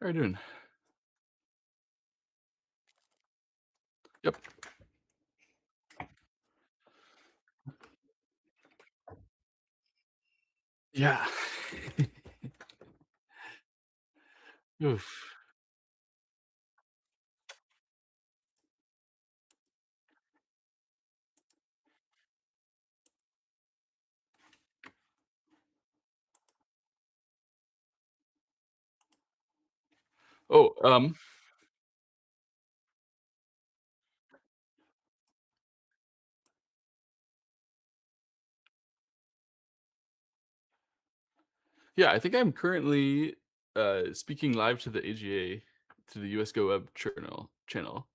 How are you doing? Yep. Yeah. Oof. Oh, yeah, I think I'm currently, speaking live to the AGA, to the US Go Web channel.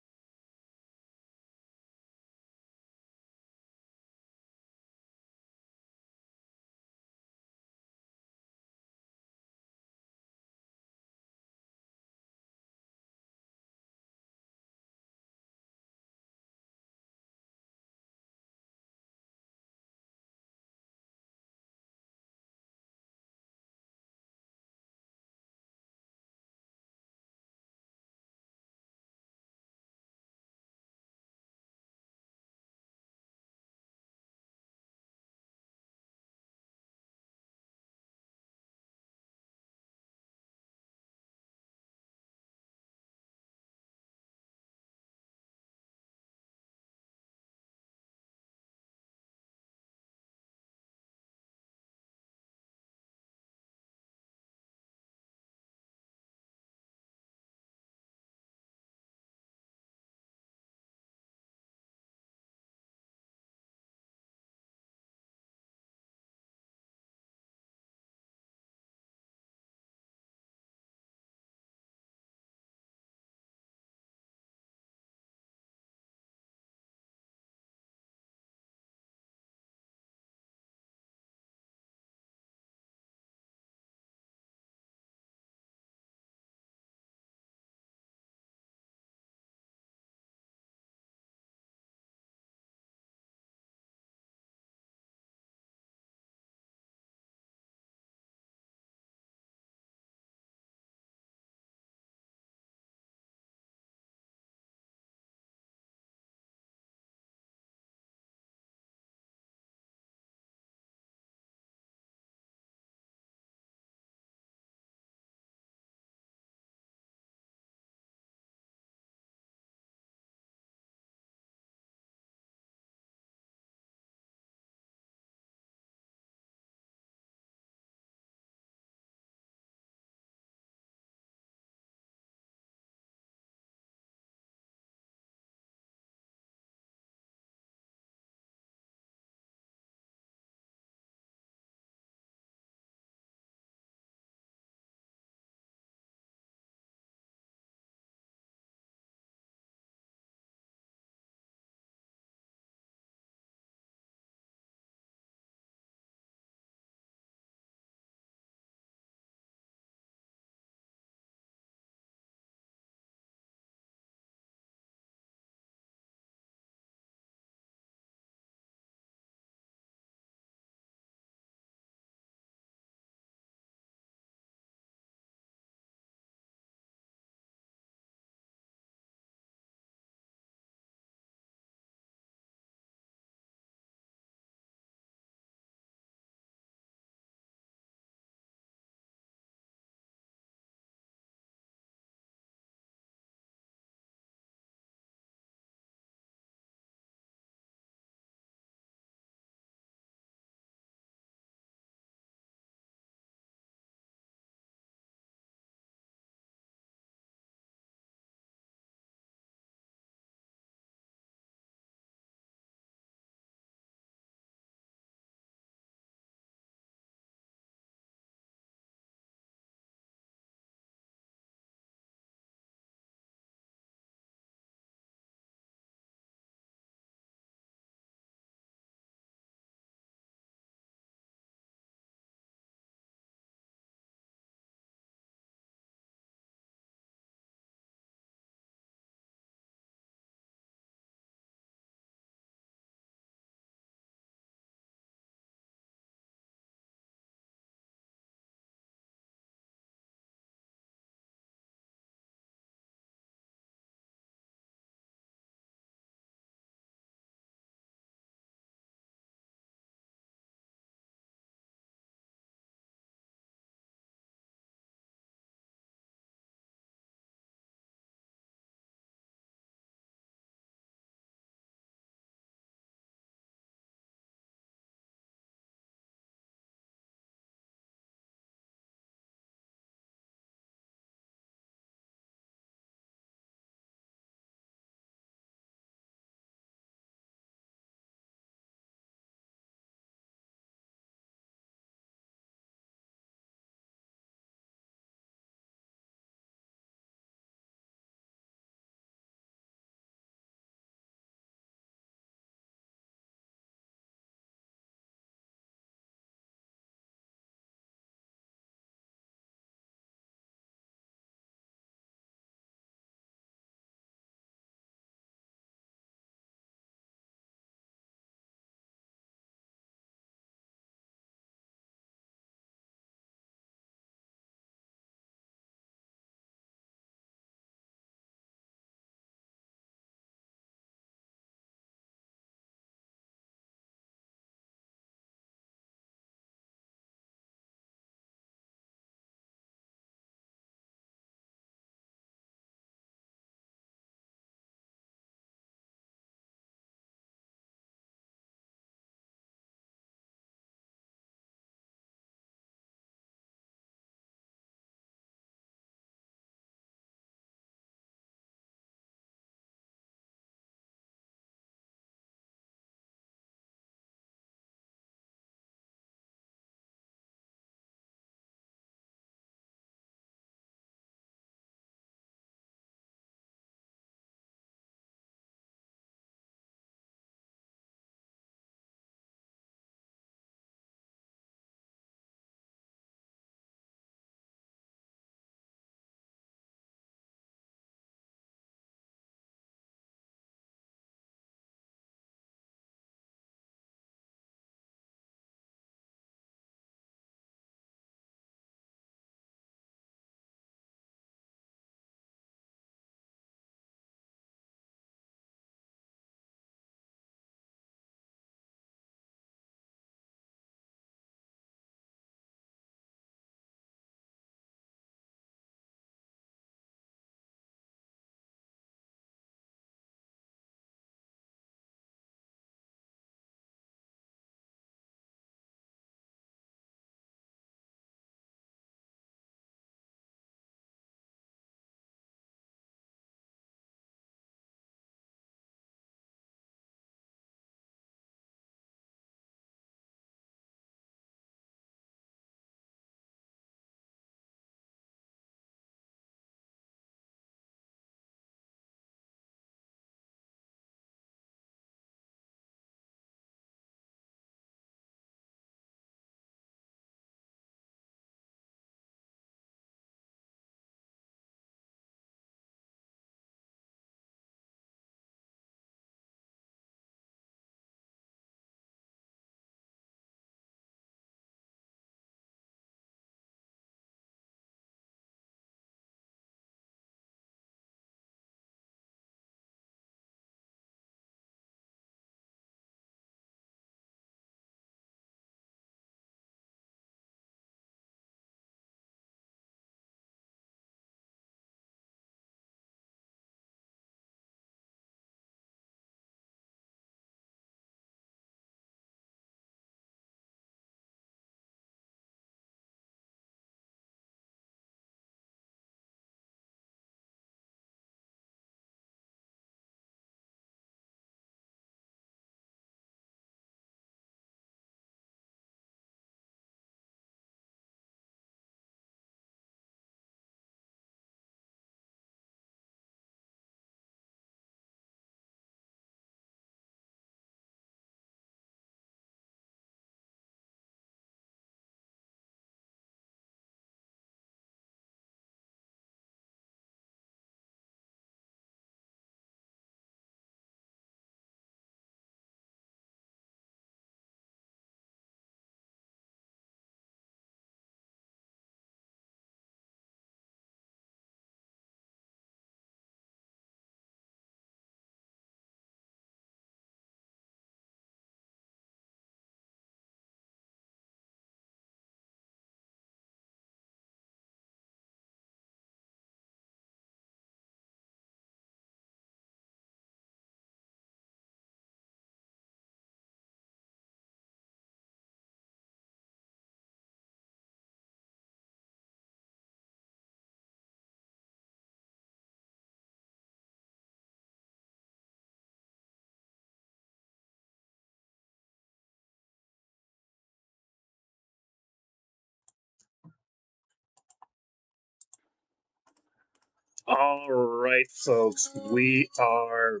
All right, folks, we are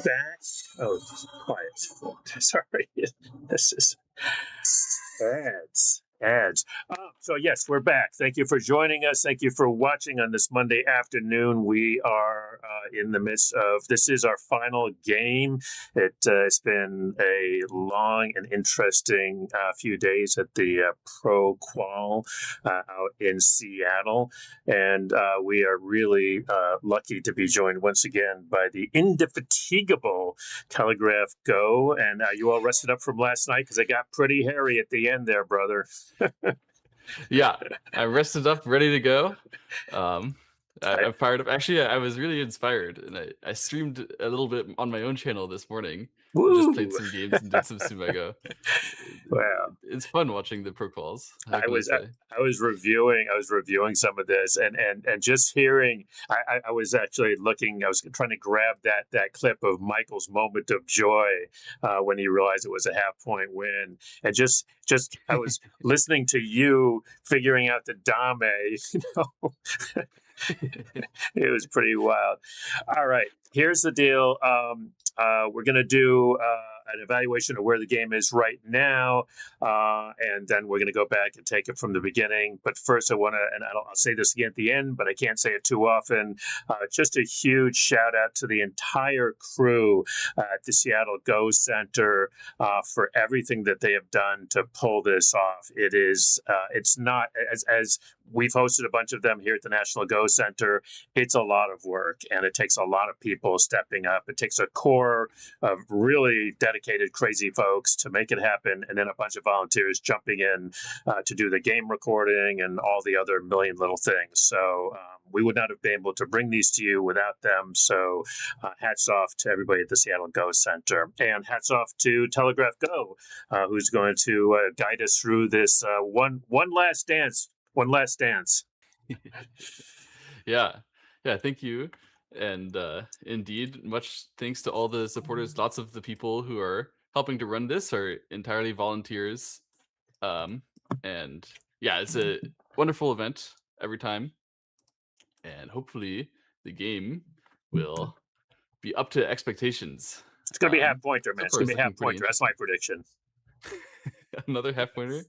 back. Oh, quiet. Sorry. This is ads. So yes, we're back. Thank you for joining us. Thank you for watching on this Monday afternoon. We are in the midst of, this is our final game. It's been a long and interesting few days at the ProQual out in Seattle. And we are really lucky to be joined once again by the indefatigable Telegraph Go. And you all rested up from last night because it got pretty hairy at the end there, brother. Yeah, I rested up, ready to go. I'm fired up. Actually, I was really inspired, and I streamed a little bit on my own channel this morning. I just played Woo! some games and did some Sumago. Wow. It's fun watching the pro calls. How I can I was say? I was reviewing some of this and just hearing. I was actually looking. I was trying to grab that clip of Michael's moment of joy when he realized it was a half-point win, and just I was listening to you figuring out the dame. You know, it was pretty wild. All right, here's the deal. We're going to do an evaluation of where the game is right now, and then we're going to go back and take it from the beginning. But first, I want to, and I'll say this again at the end, but I can't say it too often, just a huge shout out to the entire crew at the Seattle Go Center for everything that they have done to pull this off. It is, it's not, as we've hosted a bunch of them here at the National Go Center. It's a lot of work, and it takes a lot of people stepping up. It takes a core of really dedicated, crazy folks to make it happen, and then a bunch of volunteers jumping in to do the game recording and all the other million little things. So we would not have been able to bring these to you without them. So hats off to everybody at the Seattle Go Center, and hats off to Telegraph Go, who's going to guide us through this one last dance. One last dance. Yeah, thank you. And indeed, much thanks to all the supporters. Lots of the people who are helping to run this are entirely volunteers. And yeah, it's a wonderful event every time. And hopefully the game will be up to expectations. It's going to be half pointer, man. So It's far, going to it's be half looking pretty pointer. That's my interesting. prediction. Another half pointer.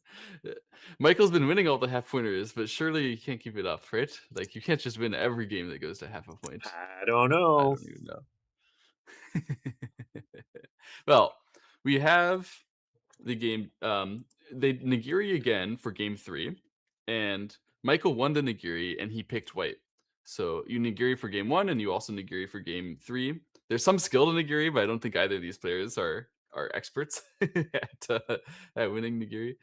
Michael's been winning all the half pointers, but surely you can't keep it up, right? Like you can't just win every game that goes to half a point. I don't know. I don't even know. Well, we have the game. They nigiri again for game 3, and Michael won the nigiri, and he picked white. So you nigiri for game 1, and you also nigiri for game 3. There's some skill to nigiri, but I don't think either of these players are experts at winning nigiri.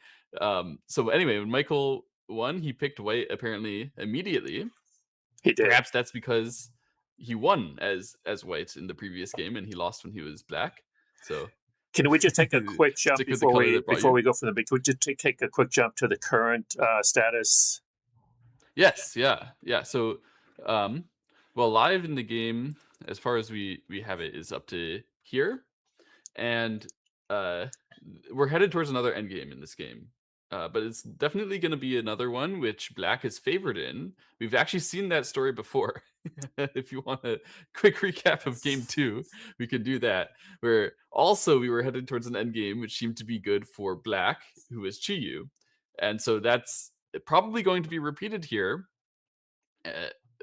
So anyway, when Michael won, he picked white apparently immediately. He did. Perhaps that's because he won as white in the previous game, and he lost when he was black. So can we just take a quick jump before we go from the big? Could we just take a quick jump to the current status? Yes, yeah. So, well, live in the game, as far as we have it, is up to here, and we're headed towards another end game in this game. But it's definitely going to be another one which black is favored in. We've actually seen that story before. If you want a quick recap of game 2, we could do that. Where also we were headed towards an end game which seemed to be good for black, who is Qiyou, and so that's probably going to be repeated here.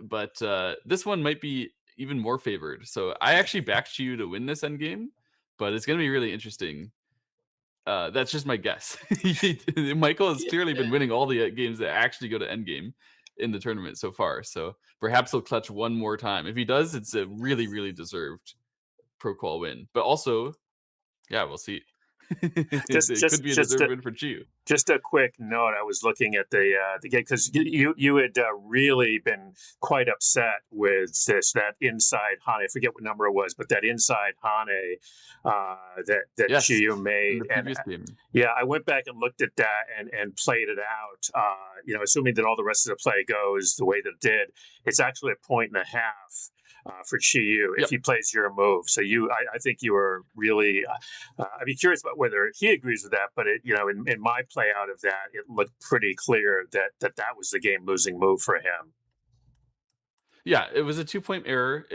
But this one might be even more favored. So I actually backed Qiyou to win this end game, but it's going to be really interesting. That's just my guess. Michael has clearly been winning all the games that actually go to endgame in the tournament so far. So perhaps he'll clutch one more time. If he does, it's a really, really deserved ProQual win. But also, yeah, we'll see. It could be a deserved win for Qiyou. Just a quick note. I was looking at the game because you had really been quite upset with that inside Hane. I forget what number it was, but that inside Hane that yes, Qiyou made. In the previous game. Yeah, I went back and looked at that and played it out. Assuming that all the rest of the play goes the way that it did, it's actually a point and a half. For Qiyou, if he plays your move. So I think you were really, I'd be curious about whether he agrees with that, but in my play out of that, it looked pretty clear that was the game losing move for him. Yeah, it was a 2-point error.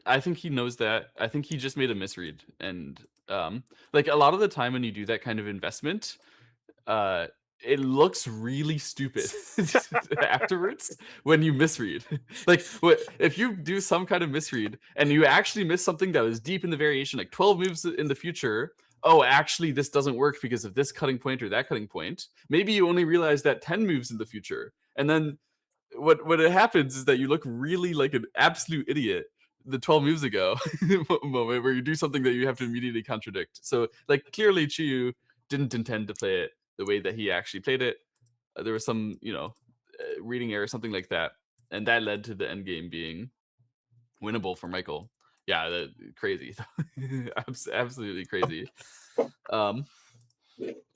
I think he knows that. I think he just made a misread, and, like, a lot of the time when you do that kind of investment, uh, it looks really stupid afterwards when you misread. Like, if you do some kind of misread and you actually miss something that was deep in the variation, like 12 moves in the future, oh, actually, this doesn't work because of this cutting point or that cutting point. Maybe you only realize that 10 moves in the future, and then what it happens is that you look really like an absolute idiot the 12 moves ago moment where you do something that you have to immediately contradict. So like clearly Qiyou didn't intend to play it the way that he actually played it. There was some, reading error, something like that, and that led to the end game being winnable for Michael. Yeah, crazy, absolutely crazy. Um,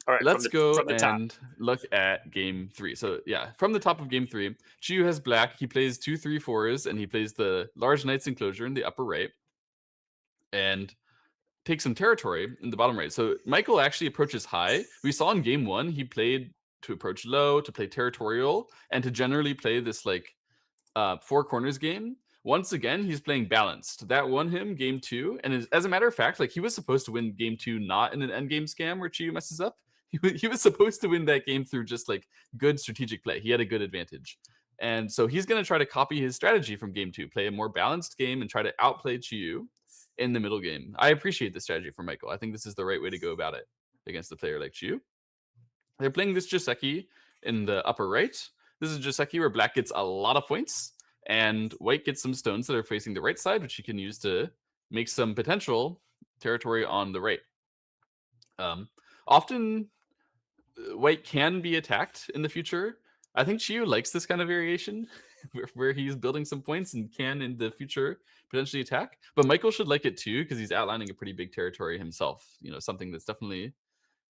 All right, Let's go from the top. and look at game 3. So yeah, from the top of game 3, Qiyou has black. He plays 2 3 4s, and he plays the large knight's enclosure in the upper right, and takes some territory in the bottom right. So Michael actually approaches high. We saw in game 1 he played to approach low, to play territorial, and to generally play this like four corners game. Once again, he's playing balanced. That won him game 2, and as a matter of fact, like he was supposed to win game 2 not in an end game scam where Qiyou messes up. He was supposed to win that game through just like good strategic play. He had a good advantage, and so he's going to try to copy his strategy from game 2, play a more balanced game, and try to outplay Qiyou in the middle game. I appreciate the strategy for Michael. I think this is the right way to go about it against a player like Qiyou. They're playing this Joseki in the upper right. This is Joseki where black gets a lot of points, and white gets some stones that are facing the right side, which he can use to make some potential territory on the right. Often, white can be attacked in the future. I think Qiyou likes this kind of variation, where he's building some points and can in the future potentially attack. But Michael should like it too because he's outlining a pretty big territory himself. Something that's definitely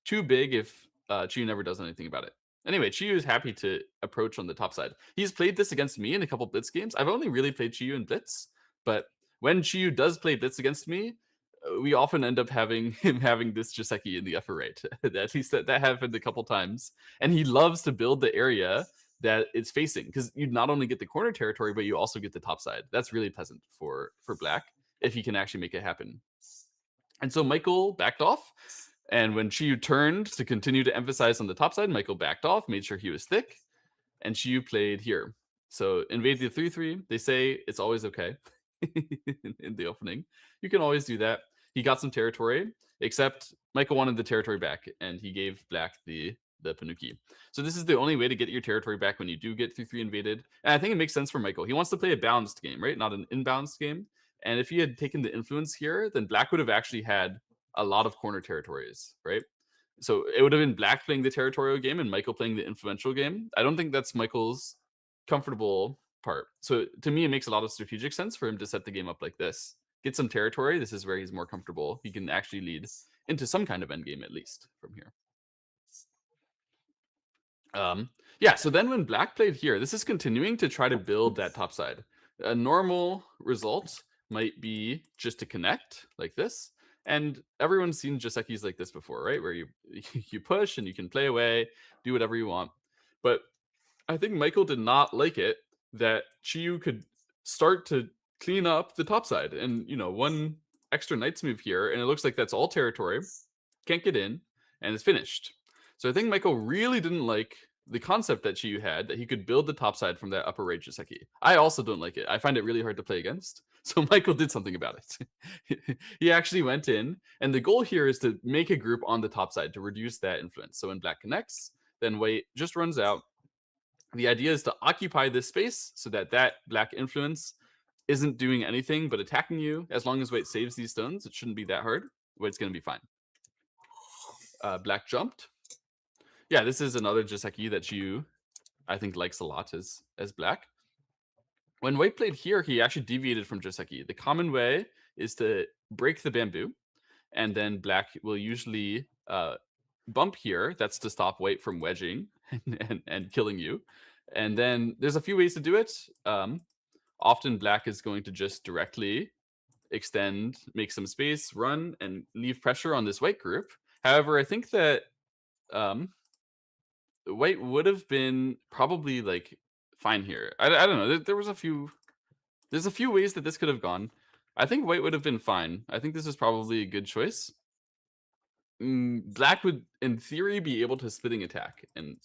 too big if Qiyou never does anything about it. Anyway, Qiyou is happy to approach on the top side. He's played this against me in a couple Blitz games. I've only really played Qiyou in Blitz, but when Qiyou does play Blitz against me, we often end up having him having this Joseki in the upper right. At least that happened a couple times. And he loves to build the area that it's facing because you not only get the corner territory, but you also get the top side. That's really pleasant for black if he can actually make it happen. And so Michael backed off. And when Qiyou turned to continue to emphasize on the top side, Michael backed off, made sure he was thick, and Qiyou played here. So invade the 3-3. They say it's always okay in the opening. You can always do that. He got some territory, except Michael wanted the territory back, and he gave black the Panuki. So this is the only way to get your territory back when you do get 3-3 invaded. And I think it makes sense for Michael. He wants to play a balanced game, right? Not an imbalanced game. And if he had taken the influence here, then black would have actually had a lot of corner territories, right? So it would have been black playing the territorial game and Michael playing the influential game. I don't think that's Michael's comfortable part. So to me, it makes a lot of strategic sense for him to set the game up like this. Get some territory. This is where he's more comfortable. He can actually lead into some kind of endgame at least from here. Yeah, so then when black played here, this is continuing to try to build that top side. A normal result might be just to connect like this. And everyone's seen Josekis like this before, right? Where you you push and you can play away, do whatever you want. But I think Michael did not like it that Qiyou could start to clean up the top side. And, one extra knight's move here, and it looks like that's all territory. Can't get in, and it's finished. So I think Michael really didn't like the concept that Qiyou had that he could build the top side from that upper right Joseki. I also don't like it. I find it really hard to play against. So Michael did something about it. He actually went in, and the goal here is to make a group on the top side to reduce that influence. So when black connects, then white just runs out. The idea is to occupy this space so that black influence isn't doing anything but attacking you. As long as white saves these stones, it shouldn't be that hard. White's going to be fine. Black jumped. Yeah, this is another Joseki that I think, likes a lot as black. When white played here, he actually deviated from Joseki. The common way is to break the bamboo, and then black will usually bump here. That's to stop white from wedging and killing you. And then there's a few ways to do it. Often black is going to just directly extend, make some space, run, and leave pressure on this white group. However, I think that white would have been probably like fine here. I don't know. There was a few There's a few ways that this could have gone. I think white would have been fine. I think this is probably a good choice. Black would, in theory, be able to splitting attack and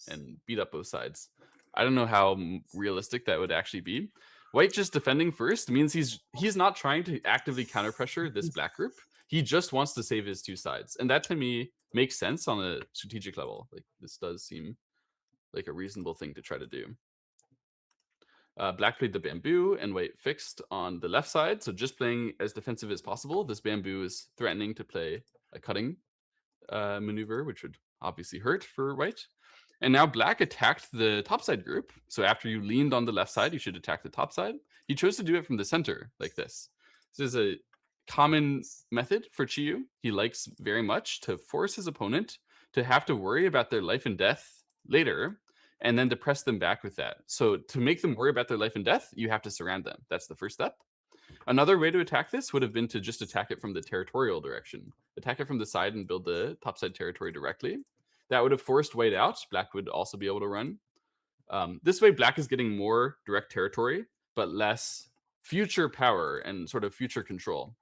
beat up both sides. I don't know how realistic that would actually be. White just defending first means he's not trying to actively counter pressure this black group. He just wants to save his two sides, and that to me makes sense on a strategic level. Like this does seem like a reasonable thing to try to do. Black played the bamboo and white fixed on the left side, so just playing as defensive as possible. This bamboo is threatening to play a cutting maneuver, which would obviously hurt for white. And now black attacked the topside group. So after you leaned on the left side, you should attack the top side. He chose to do it from the center like this. This is a common method for Qiyou. He likes very much to force his opponent to have to worry about their life and death later and then to press them back with that. So to make them worry about their life and death, you have to surround them. That's the first step. Another way to attack this would have been to just attack it from the territorial direction. Attack it from the side and build the topside territory directly. That would have forced white out. Black would also be able to run. This way, black is getting more direct territory, but less future power and sort of future control.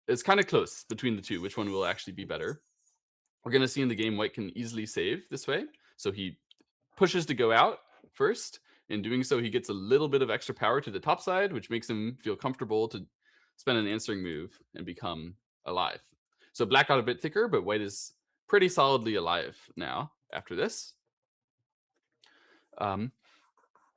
It's kind of close between the two, which one will actually be better. We're going to see in the game white can easily save this way. So he pushes to go out first. In doing so, he gets a little bit of extra power to the top side, which makes him feel comfortable to spend an answering move and become alive. So black got a bit thicker, but white is pretty solidly alive now after this.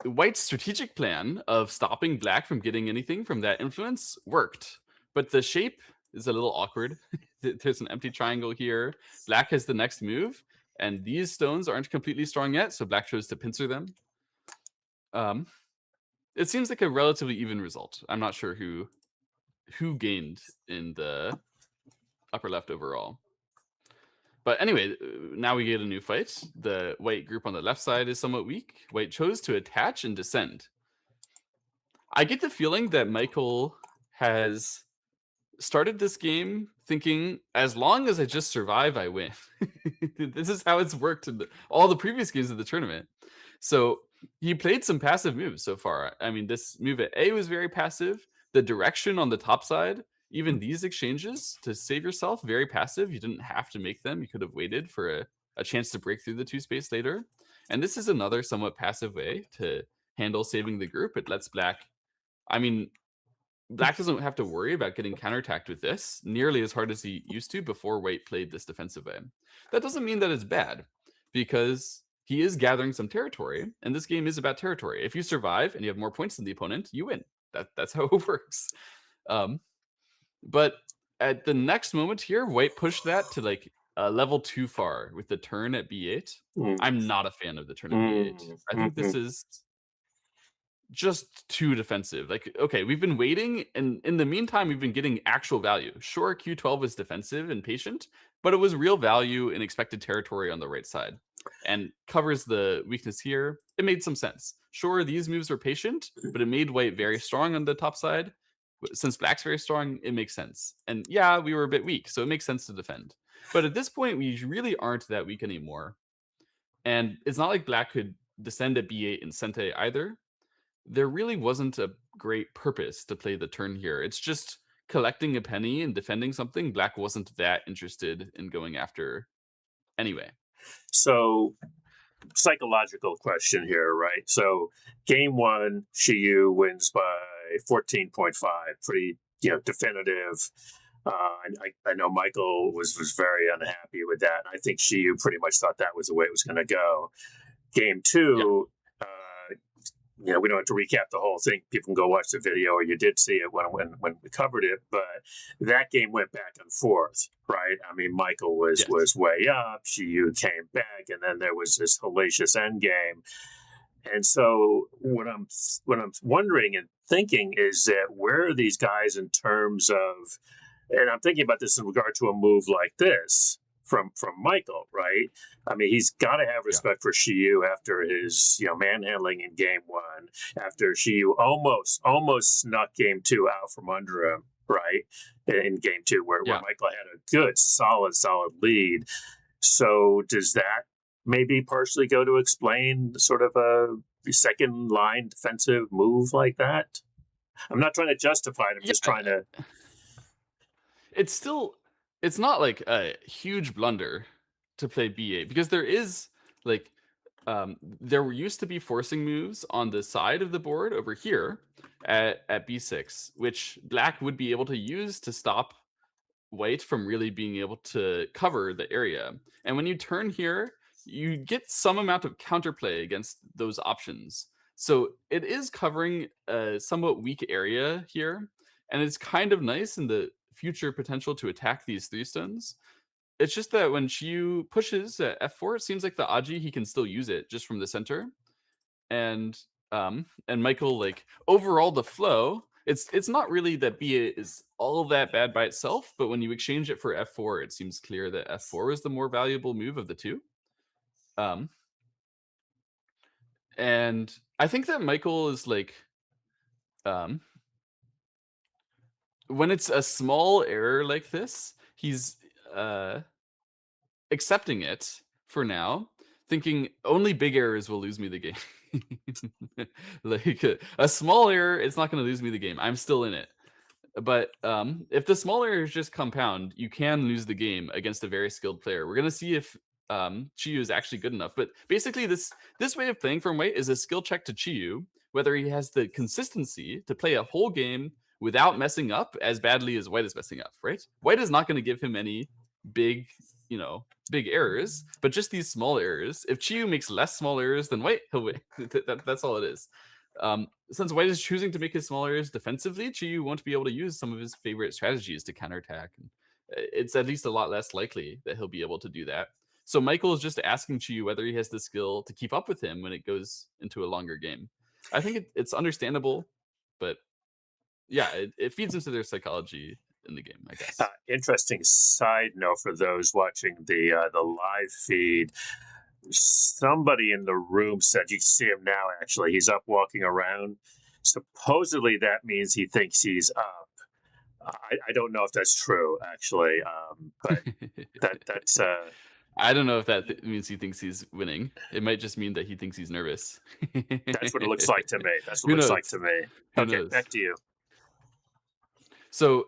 White's strategic plan of stopping black from getting anything from that influence worked, but the shape is a little awkward. There's an empty triangle here. Black has the next move, and these stones aren't completely strong yet, so black chose to pincer them. It seems like a relatively even result. I'm not sure who gained in the upper left overall. But anyway, now we get a new fight. The white group on the left side is somewhat weak. White chose to attach and descend. I get the feeling that Michael has started this game thinking, as long as I just survive, I win. This is how it's worked in all the previous games of the tournament. So he played some passive moves so far. I mean, this move at A was very passive. The direction on the top side, even these exchanges to save yourself, very passive. You didn't have to make them. You could have waited for a chance to break through the two space later. And this is another somewhat passive way to handle saving the group. It lets black, I mean, black doesn't have to worry about getting counterattacked with this nearly as hard as he used to before white played this defensive way. That doesn't mean that it's bad, because he is gathering some territory, and this game is about territory. If you survive and you have more points than the opponent, you win. That's how it works. But at the next moment here, white pushed that to like a level too far with the turn at b8. I'm not a fan of the turn at b8. I think this is just too defensive. Like, okay, we've been waiting, and in the meantime, we've been getting actual value. Sure, Q12 was defensive and patient, but it was real value in expected territory on the right side and covers the weakness here. It made some sense. Sure, these moves were patient, but it made white very strong on the top side. Since black's very strong, it makes sense. And yeah, we were a bit weak, so it makes sense to defend. But at this point, we really aren't that weak anymore. And it's not like black could descend at b8 and sente either. There really wasn't a great purpose to play the turn here. It's just collecting a penny and defending something black wasn't that interested in going after anyway. So, psychological question here, right? So, game one, Qiyou wins by 14.5, pretty definitive. I know Michael was very unhappy with that. I think Qiyou pretty much thought that was the way it was going to go. Game two, we don't have to recap the whole thing. People can go watch the video, or you did see it when we covered it. But that game went back and forth, right? I mean, Michael was way up, Qiyou came back, and then there was this hellacious end game. And so what I'm wondering and thinking is that where are these guys in terms of, and I'm thinking about this in regard to a move like this from Michael, right? I mean, he's got to have respect for Qiyou after his manhandling in game one, after Qiyou almost snuck game two out from under him, right? In game two, where Michael had a good solid lead. So does that maybe partially go to explain sort of a second line defensive move like that? I'm not trying to justify it. I'm just Yeah, trying to. it's still it's not like a huge blunder to play b8 because there is like there used to be forcing moves on the side of the board over here at b6, which black would be able to use to stop white from really being able to cover the area. And when you turn here, you get some amount of counterplay against those options. So it is covering a somewhat weak area here, and it's kind of nice in the future potential to attack these three stones. It's just that when Qiyou pushes at f4, it seems like the Aji he can still use it just from the center, and Michael, like, overall the flow, it's not really that b8 is all that bad by itself, but when you exchange it for f4, it seems clear that f4 is the more valuable move of the two. Um, and I think that Michael is like, um, when it's a small error like this, he's uh accepting it for now, thinking only big errors will lose me the game. Like a small error, it's not going to lose me the game. I'm still in it. But if the small errors just compound, you can lose the game against a very skilled player. We're going to see if Qiyou is actually good enough. But basically, this way of playing from white is a skill check to Qiyou, whether he has the consistency to play a whole game without messing up as badly as white is messing up, right? White is not going to give him any big, big errors, but just these small errors. If Qiyou makes less small errors than white, he'll win. That's all it is. Since white is choosing to make his small errors defensively, Qiyou won't be able to use some of his favorite strategies to counterattack. And it's at least a lot less likely that he'll be able to do that. So Michael is just asking Qiyou whether he has the skill to keep up with him when it goes into a longer game. I think it's understandable, but yeah, it feeds into their psychology in the game, I guess. Interesting side note for those watching the live feed. Somebody in the room said you can see him now. Actually, he's up walking around. Supposedly, that means he thinks he's up. I don't know if that's true, actually, but that's I don't know if that means he thinks he's winning. It might just mean that he thinks he's nervous. that's what it looks like to me. That's what Who it looks like knows? to me. Who Okay, knows? back to you. So,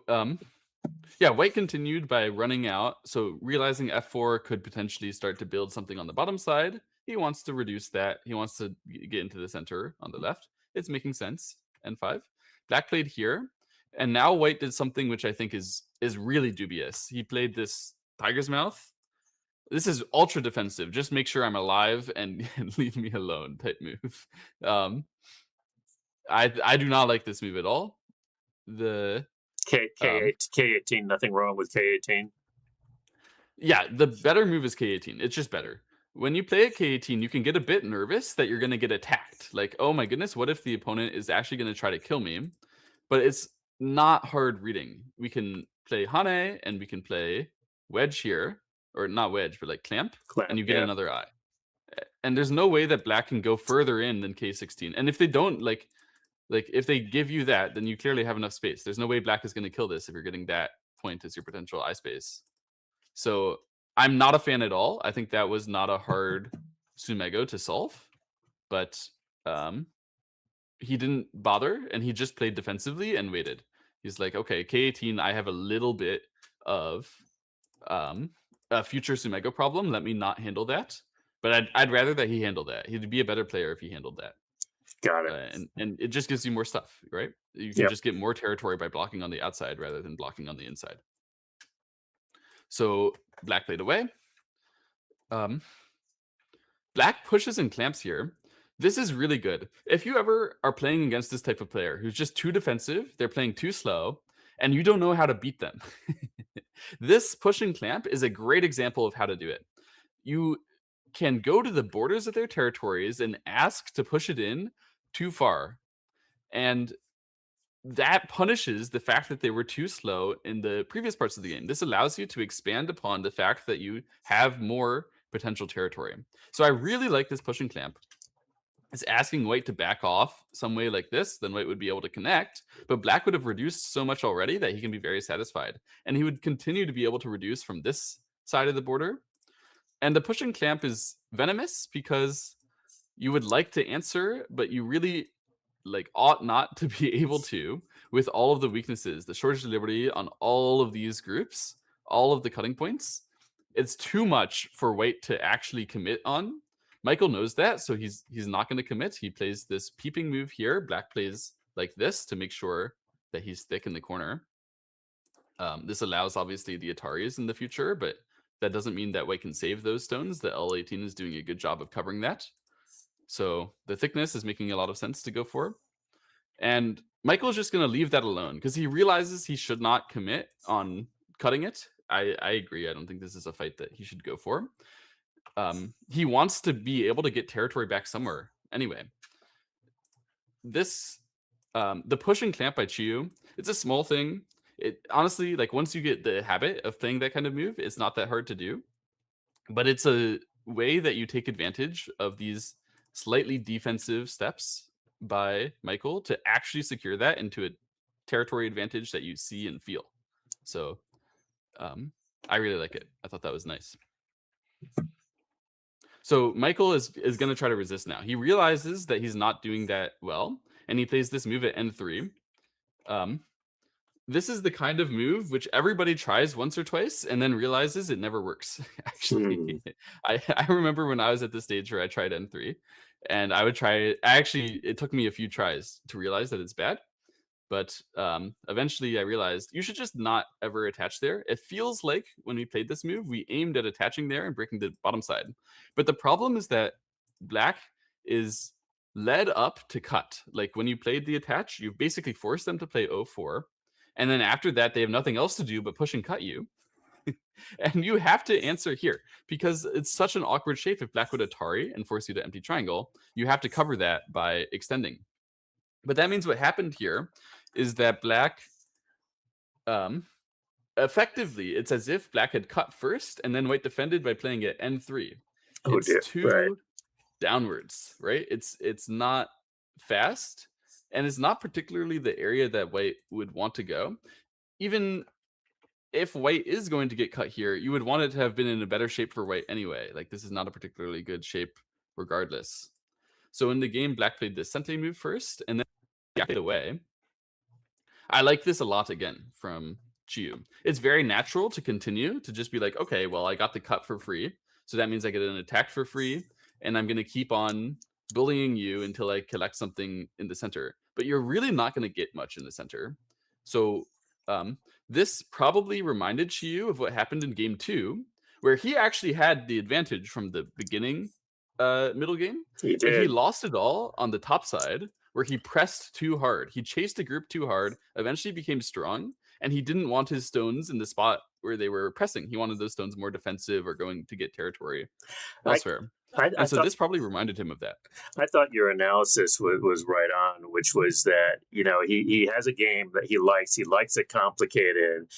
yeah, white continued by running out. So realizing f4 could potentially start to build something on the bottom side, he wants to reduce that. He wants to get into the center on the left. It's making sense. N5. Black played here, and now white did something which I think is really dubious. He played this tiger's mouth. This is ultra defensive. Just make sure I'm alive and leave me alone type move. Um, I do not like this move at all. The K18. Nothing wrong with K18. Yeah, the better move is K18. It's just better. When you play at K18, you can get a bit nervous that you're going to get attacked. Like, oh my goodness, what if the opponent is actually going to try to kill me? But it's not hard reading. We can play Hane and we can play wedge here, or not wedge, but like clamp, and you get another eye. And there's no way that black can go further in than K16. And if they don't, like if they give you that, then you clearly have enough space. There's no way black is going to kill this if you're getting that point as your potential eye space. So I'm not a fan at all. I think that was not a hard Sumego to solve, but he didn't bother and he just played defensively and waited. He's like, okay, K18, I have a little bit of a future Sumego problem. Let me not handle that. But I'd rather that he handle that. He'd be a better player if he handled that. Got it. And it just gives you more stuff, right? You can just get more territory by blocking on the outside rather than blocking on the inside. So black played away. Black pushes and clamps here. This is really good. If you ever are playing against this type of player who's just too defensive, they're playing too slow, and you don't know how to beat them, this push and clamp is a great example of how to do it. You can go to the borders of their territories and ask to push it in too far. And that punishes the fact that they were too slow in the previous parts of the game. This allows you to expand upon the fact that you have more potential territory. So I really like this push and clamp. It's asking white to back off some way like this, then white would be able to connect, but black would have reduced so much already that he can be very satisfied. And he would continue to be able to reduce from this side of the border. And the push and clamp is venomous because you would like to answer, but you really like ought not to be able to with all of the weaknesses, the shortage of liberty on all of these groups, all of the cutting points. It's too much for white to actually commit on. Michael knows that, so he's not going to commit. He plays this peeping move here. Black plays like this to make sure that he's thick in the corner. This allows obviously the Ataris in the future, but that doesn't mean that white can save those stones. The L18 is doing a good job of covering that. So the thickness is making a lot of sense to go for. And Michael's just going to leave that alone because he realizes he should not commit on cutting it. I agree. I don't think this is a fight that he should go for. He wants to be able to get territory back somewhere. Anyway, this the push and clamp by Qiyou, it's a small thing. It honestly, like once you get the habit of playing that kind of move, it's not that hard to do. But it's a way that you take advantage of these slightly defensive steps by Michael to actually secure that into a territory advantage that you see and feel. So I really like it. I thought that was nice. So Michael is going to try to resist now. He realizes that he's not doing that well, and he plays this move at N3. This is the kind of move which everybody tries once or twice and then realizes it never works. Actually, I remember when I was at the stage where I tried N3 and I would try it. Actually, it took me a few tries to realize that it's bad. But eventually I realized you should just not ever attach there. It feels like when we played this move, we aimed at attaching there and breaking the bottom side. But the problem is that black is led up to cut. Like when you played the attach, you basically forced them to play 0-4. And then after that, they have nothing else to do but push and cut you. And you have to answer here because it's such an awkward shape. If black would Atari and force you to empty triangle, you have to cover that by extending. But that means what happened here is that black, effectively, it's as if black had cut first and then white defended by playing at N3. Oh It's dear. two Right. downwards, right? It's not fast, and it's not particularly the area that white would want to go. Even if white is going to get cut here, you would want it to have been in a better shape for white anyway. Like this is not a particularly good shape regardless. So in the game, black played this Sente move first, and then played away. I like this a lot again from Qiyou. It's very natural to continue to just be like, okay, well, I got the cut for free. So that means I get an attack for free. And I'm going to keep on bullying you until I collect something in the center. But you're really not going to get much in the center. So this probably reminded Qiyou of what happened in game 2, where he actually had the advantage from the beginning middle game. He But he did. lost it all on the top side where he pressed too hard. He chased a group too hard, eventually became strong, and he didn't want his stones in the spot where they were pressing. He wanted those stones more defensive or going to get territory I, elsewhere. I And so thought this probably reminded him of that. I thought your analysis was right on, which was that he has a game that he likes. He likes it complicated,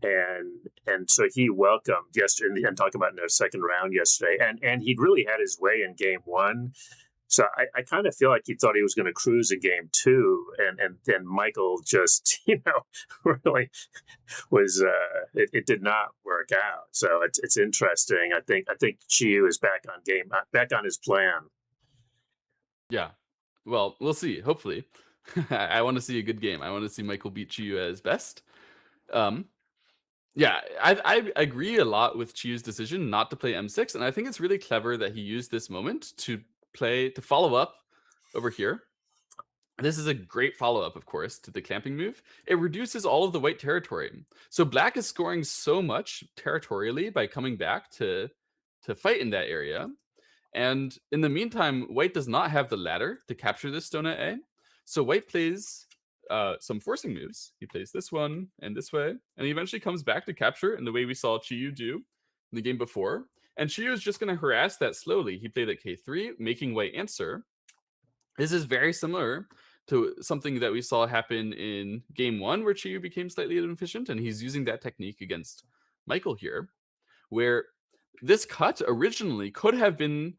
and so he welcomed yesterday and talking about in their second round yesterday, and he'd really had his way in game 1. So I kind of feel like he thought he was going to cruise in game 2, and then Michael just really was it did not work out. So it's interesting. I think Qiyou is back on his plan. Yeah. Well, we'll see. Hopefully. I want to see a good game. I want to see Michael beat Qiyou at his best. Yeah, I agree a lot with Qiyou's decision not to play M6, and I think it's really clever that he used this moment to follow up over here. This is a great follow-up, of course, to the clamping move. It reduces all of the white territory. So black is scoring so much territorially by coming back to fight in that area. And in the meantime, white does not have the ladder to capture this stone at A. So white plays some forcing moves. He plays this one and this way, and he eventually comes back to capture in the way we saw Qiyou do in the game before. And Qiyou is just going to harass that slowly. He played at K3, making white answer. This is very similar to something that we saw happen in game 1, where Qiyou became slightly inefficient, and he's using that technique against Michael here, where this cut originally could have been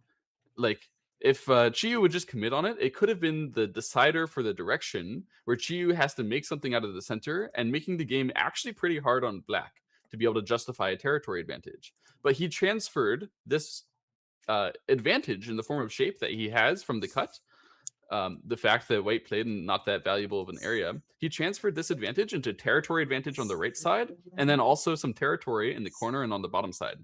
like, if Qiyou would just commit on it, it could have been the decider for the direction where Qiyou has to make something out of the center and making the game actually pretty hard on black. to be able to justify a territory advantage. But he transferred this advantage in the form of shape that he has from the cut, the fact that white played in not that valuable of an area, he transferred this advantage into territory advantage on the right side, and then also some territory in the corner and on the bottom side.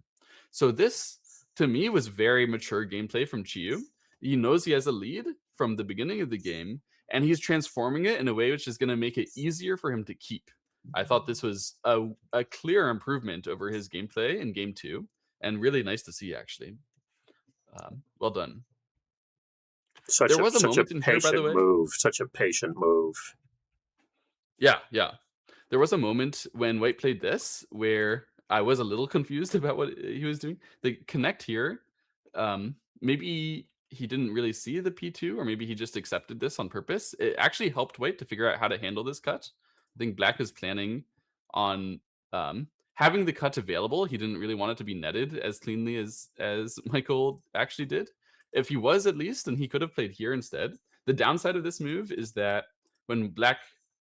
So this, to me, was very mature gameplay from Qiyou. He knows he has a lead from the beginning of the game, and he's transforming it in a way which is going to make it easier for him to keep. I thought this was a clear improvement over his gameplay in game 2, and really nice to see, actually. Well done. Such There was a such a moment in here, by the patient way. move. Such a patient move. Yeah, yeah. There was a moment when white played this where I was a little confused about what he was doing. The connect here, maybe he didn't really see the P2, or maybe he just accepted this on purpose. It actually helped white to figure out how to handle this cut. I think black is planning on having the cut available. He didn't really want it to be netted as cleanly as Michael actually did. If he was, at least, then he could have played here instead. The downside of this move is that when black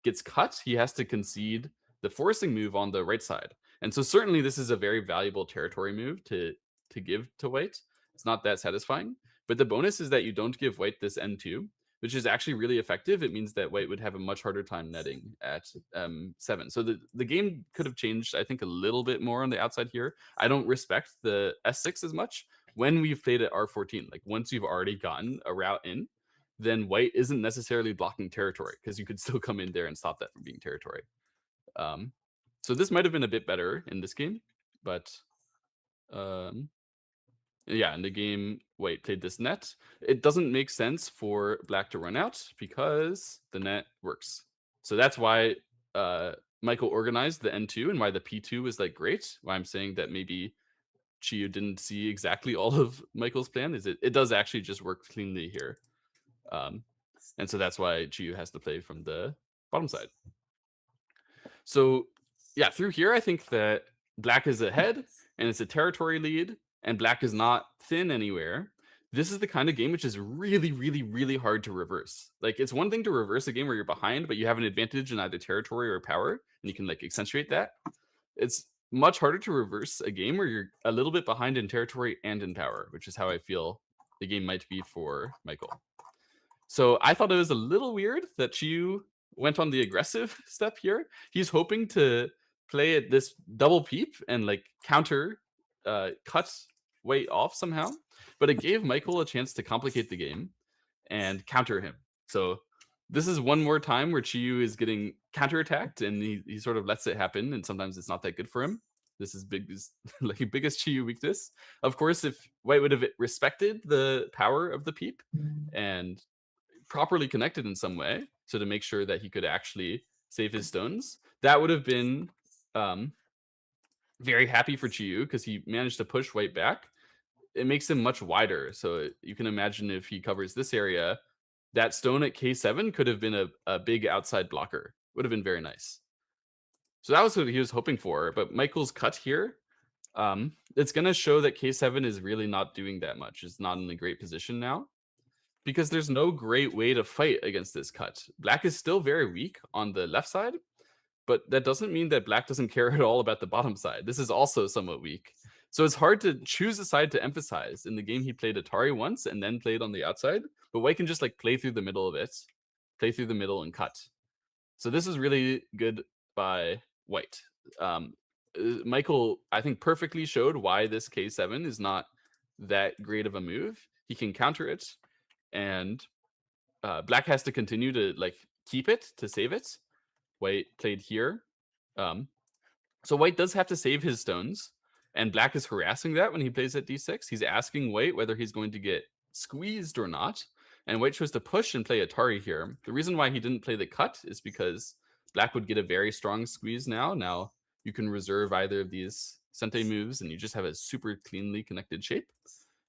gets cut, he has to concede the forcing move on the right side. And so certainly this is a very valuable territory move to give to white. It's not that satisfying. But the bonus is that you don't give white this N2, which is actually really effective. It means that white would have a much harder time netting at 7. So the game could have changed, I think, a little bit more on the outside here. I don't respect the S6 as much when we've played at R14. Like, once you've already gotten a route in, then white isn't necessarily blocking territory, because you could still come in there and stop that from being territory. So this might have been a bit better in this game, but yeah, in the game, white played this net. It doesn't make sense for black to run out because the net works. So that's why Michael organized the N2 and why the P2 was like great. Why I'm saying that maybe Qiyou didn't see exactly all of Michael's plan is it does actually just work cleanly here. And so that's why Qiyou has to play from the bottom side. So yeah, through here, I think that black is ahead and it's a territory lead, and black is not thin anywhere. This is the kind of game which is really, really, really hard to reverse. Like, it's one thing to reverse a game where you're behind, but you have an advantage in either territory or power, and you can like accentuate that. It's much harder to reverse a game where you're a little bit behind in territory and in power, which is how I feel the game might be for Michael. So I thought it was a little weird that Qiyou went on the aggressive step here. He's hoping to play at this double peep and like counter cut white off somehow, but it gave Michael a chance to complicate the game and counter him. So this is one more time where Qiyou is getting counterattacked, and he sort of lets it happen, and sometimes it's not that good for him. This is like biggest Qiyou weakness. Of course, if white would have respected the power of the peep and properly connected in some way, so to make sure that he could actually save his stones, that would have been very happy for Qiyou, because he managed to push white back. It makes him much wider, so you can imagine if he covers this area, that stone at K7 could have been a big outside blocker. Would have been very nice. So that was what he was hoping for. But Michael's cut here, it's going to show that K7 is really not doing that much. It's not in a great position now, because there's no great way to fight against this cut. Black is still very weak on the left side, but that doesn't mean that black doesn't care at all about the bottom side. This is also somewhat weak. So it's hard to choose a side to emphasize. In the game, he played Atari once and then played on the outside, but white can just like play through the middle of it, play through the middle and cut. So this is really good by white. Michael, I think, perfectly showed why this K7 is not that great of a move. He can counter it, and black has to continue to like keep it to save it. White played here. So white does have to save his stones, and black is harassing that when he plays at d6. He's asking white whether he's going to get squeezed or not, and white chose to push and play Atari here. The reason why he didn't play the cut is because black would get a very strong squeeze now. Now you can reserve either of these Sente moves, and you just have a super cleanly connected shape.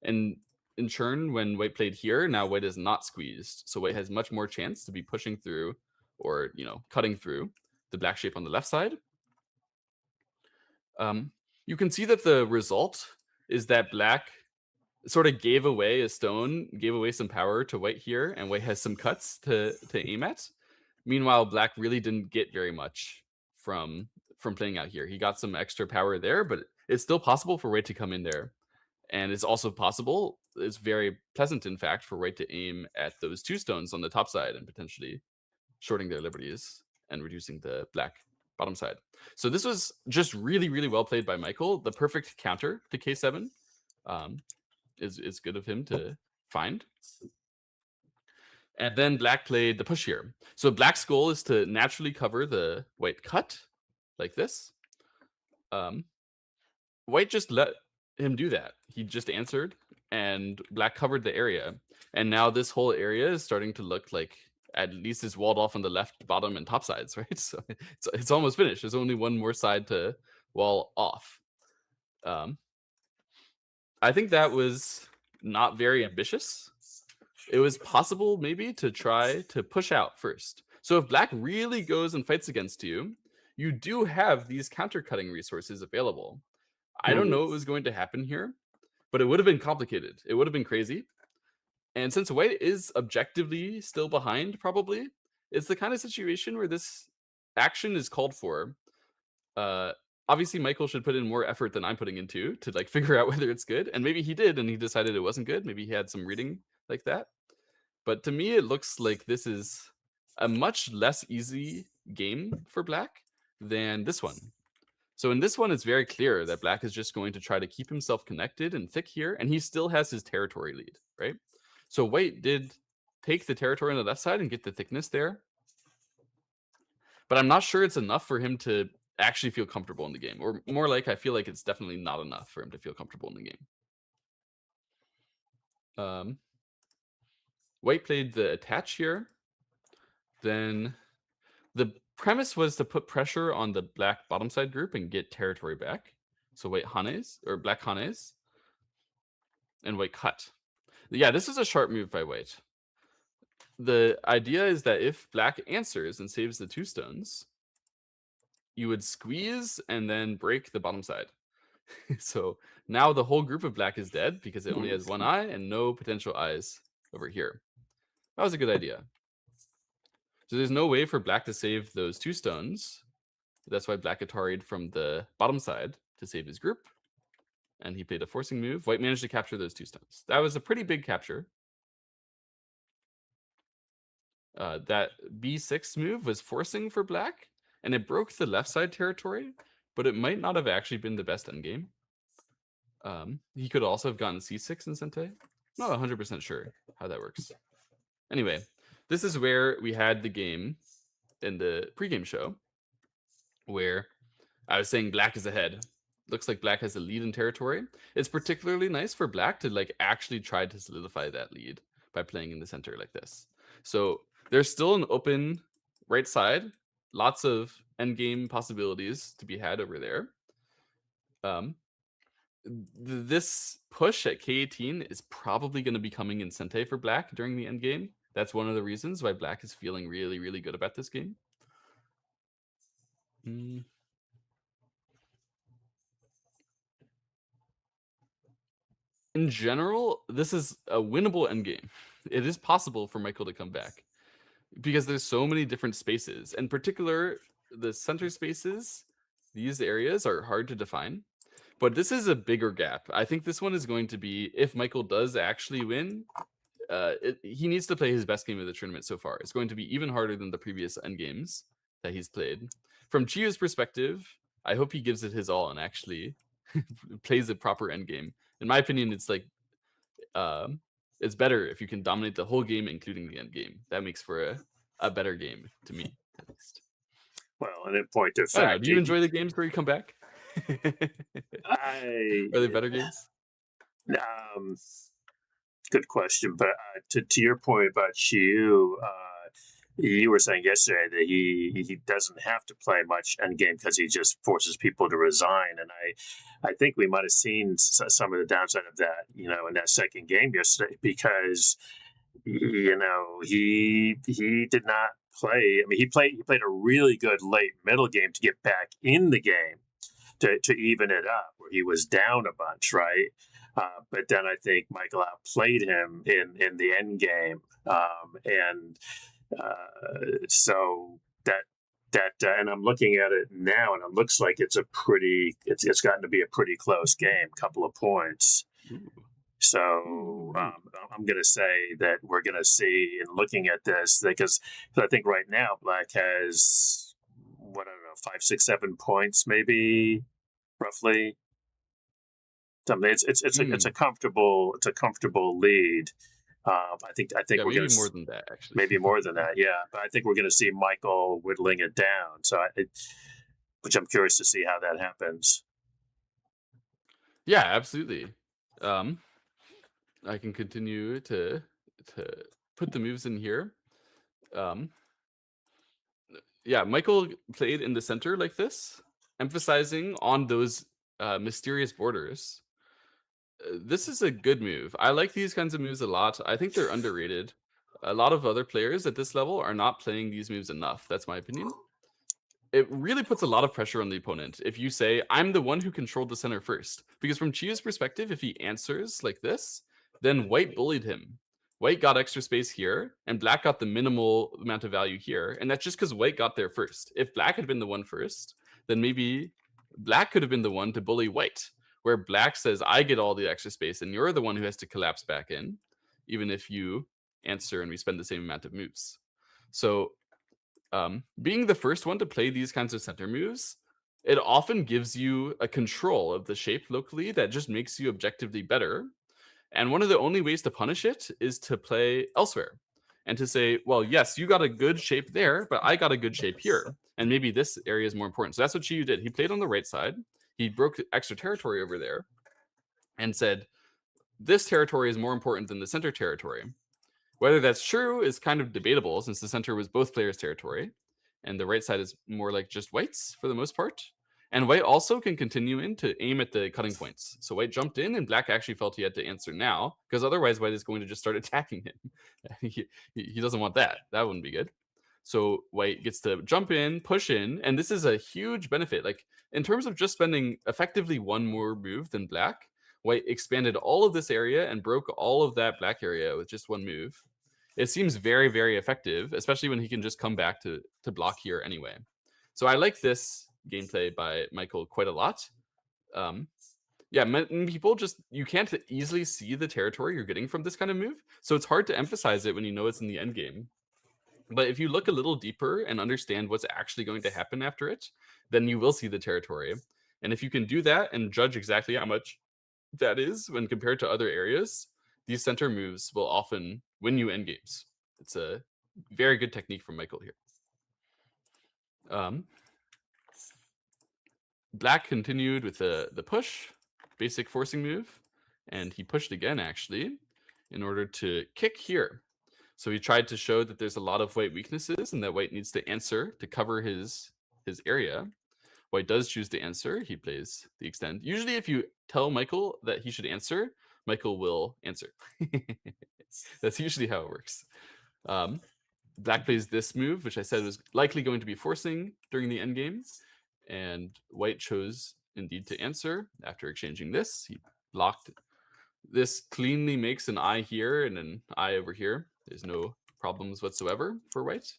And in turn, when white played here, now white is not squeezed, so white has much more chance to be pushing through, or cutting through the black shape on the left side. You can see that the result is that black sort of gave away a stone, gave away some power to white here, and white has some cuts to aim at. Meanwhile, black really didn't get very much from from playing out here. He got some extra power there, but it's still possible for White to come in there. And it's also possible, it's very pleasant, in fact, for White to aim at those 2 stones on the top side and potentially shorting their liberties and reducing the black bottom side. So this was just really, really well played by Michael. The perfect counter to K7 is good of him to find. And then black played the push here. So black's goal is to naturally cover the white cut like this. White just let him do that. He just answered, and black covered the area. And now this whole area is starting to look like at least it's walled off on the left, bottom, and top sides, right? So it's almost finished. There's only one more side to wall off. I think that was not very ambitious. It was possible maybe to try to push out first. So if black really goes and fights against you, you do have these counter cutting resources available. I don't know what was going to happen here, but it would have been complicated. It would have been crazy. And since white is objectively still behind, probably, it's the kind of situation where this action is called for. Obviously, Michael should put in more effort than I'm putting into to like figure out whether it's good. And maybe he did, and he decided it wasn't good. Maybe he had some reading like that. But to me, it looks like this is a much less easy game for black than this one. So in this one, it's very clear that black is just going to try to keep himself connected and thick here, and he still has his territory lead, right? So white did take the territory on the left side and get the thickness there. But I'm not sure it's enough for him to actually feel comfortable in the game. Or more like, I feel like it's definitely not enough for him to feel comfortable in the game. White played the attach here. Then the premise was to put pressure on the black bottom side group and get territory back. So white hanes, or black hanes, and white cut. Yeah, this is a sharp move by white. The idea is that if black answers and saves the 2 stones, you would squeeze and then break the bottom side. So now the whole group of black is dead because it only has 1 eye and no potential eyes over here. That was a good idea. So there's no way for black to save those 2 stones. That's why black Atari'd from the bottom side to save his group. And he played a forcing move. White managed to capture those 2 stones. That was a pretty big capture. That B6 move was forcing for black, and it broke the left side territory, but it might not have actually been the best endgame. He could also have gotten C6 in Sente. Not 100% sure how that works. Anyway, this is where we had the game in the pregame show, where I was saying black is ahead. Looks like black has a lead in territory. It's particularly nice for black to like actually try to solidify that lead by playing in the center like this. So there's still an open right side, lots of endgame possibilities to be had over there. This push at K18 is probably going to be coming in Sente for black during the endgame. That's one of the reasons why black is feeling really, really good about this game. In general, this is a winnable endgame. It is possible for Michael to come back because there's so many different spaces. In particular, the center spaces, these areas are hard to define. But this is a bigger gap. I think this one is going to be, if Michael does actually win, he needs to play his best game of the tournament so far. It's going to be even harder than the previous endgames that he's played. From Qiyou's perspective, I hope he gives it his all and actually plays a proper endgame. In my opinion, it's like it's better if you can dominate the whole game, including the endgame. That makes for a better game to me, at least. Well, and in point of fact, do you enjoy the games where you come back? Are they better games? Good question, but to your point about Qiyou, you were saying yesterday that he doesn't have to play much endgame because he just forces people to resign, and I think we might have seen some of the downside of that, in that second game yesterday, because he did not play. I mean, he played a really good late middle game to get back in the game to even it up, where he was down a bunch, right? But then I think Michael outplayed him in the end game, and so that and I'm looking at it now, and it looks like it's gotten to be a pretty close game, couple of points. Ooh. So Ooh. I'm going to say that we're going to see, in looking at this, because I think right now Black has, what, I don't know, 5, 6, 7 points, maybe, roughly. I mean, it's a comfortable lead. I think Yeah, we're going maybe to more than that, actually. maybe more than that, yeah. But I think we're going to see Michael whittling it down. Which I'm curious to see how that happens. Yeah, absolutely. Um, I can continue to put the moves in here. Um, yeah, Michael played in the center like this, emphasizing on those mysterious borders. This is a good move. I like these kinds of moves a lot. I think they're underrated. A lot of other players at this level are not playing these moves enough. That's my opinion. It really puts a lot of pressure on the opponent if you say, I'm the one who controlled the center first. Because from Qiyou's perspective, if he answers like this, then white bullied him. White got extra space here, and black got the minimal amount of value here. And that's just because white got there first. If black had been the one first, then maybe black could have been the one to bully white, where black says, I get all the extra space, and you're the one who has to collapse back in, even if you answer and we spend the same amount of moves. So being the first one to play these kinds of center moves, it often gives you a control of the shape locally that just makes you objectively better. And one of the only ways to punish it is to play elsewhere and to say, well, yes, you got a good shape there, but I got a good shape here. And maybe this area is more important. So that's what Qiyou did. He played on the right side. He broke extra territory over there and said, this territory is more important than the center territory. Whether that's true is kind of debatable since the center was both players' territory, and the right side is more like just white's for the most part. And white also can continue in to aim at the cutting points. So white jumped in, and black actually felt he had to answer now, because otherwise white is going to just start attacking him. he doesn't want that. That wouldn't be good. So white gets to jump in, push in, and this is a huge benefit. Like in terms of just spending effectively one more move than black, white expanded all of this area and broke all of that black area with just one move. It seems very, very effective, especially when he can just come back to block here anyway. So I like this gameplay by Michael quite a lot. Yeah, people just, you can't easily see the territory you're getting from this kind of move, so it's hard to emphasize it when you know it's in the end game. But if you look a little deeper and understand what's actually going to happen after it, then you will see the territory. And if you can do that and judge exactly how much that is when compared to other areas, these center moves will often win you end games. It's a very good technique from Michael here. Black continued with the push, basic forcing move, and he pushed again actually in order to kick here. So he tried to show that there's a lot of white weaknesses and that white needs to answer to cover his area. White does choose to answer. He plays the extend. Usually if you tell Michael that he should answer, Michael will answer. That's usually how it works. Black plays this move, which I said was likely going to be forcing during the endgame. And white chose indeed to answer after exchanging this. He blocked. This cleanly makes an eye here and an eye over here. There's no problems whatsoever for white.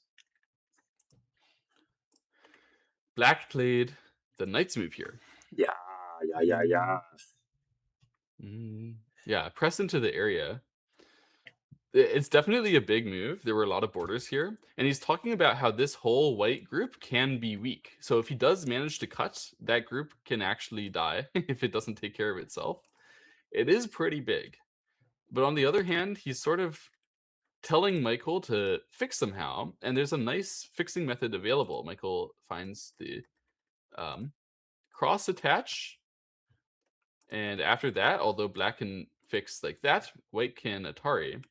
Black played the knight's move here. Yeah. Yeah, press into the area. It's definitely a big move. There were a lot of borders here. And he's talking about how this whole white group can be weak. So if he does manage to cut, that group can actually die if it doesn't take care of itself. It is pretty big. But on the other hand, he's sort of telling Michael to fix somehow. And there's a nice fixing method available. Michael finds the cross attach. And after that, although black can fix like that, white can Atari.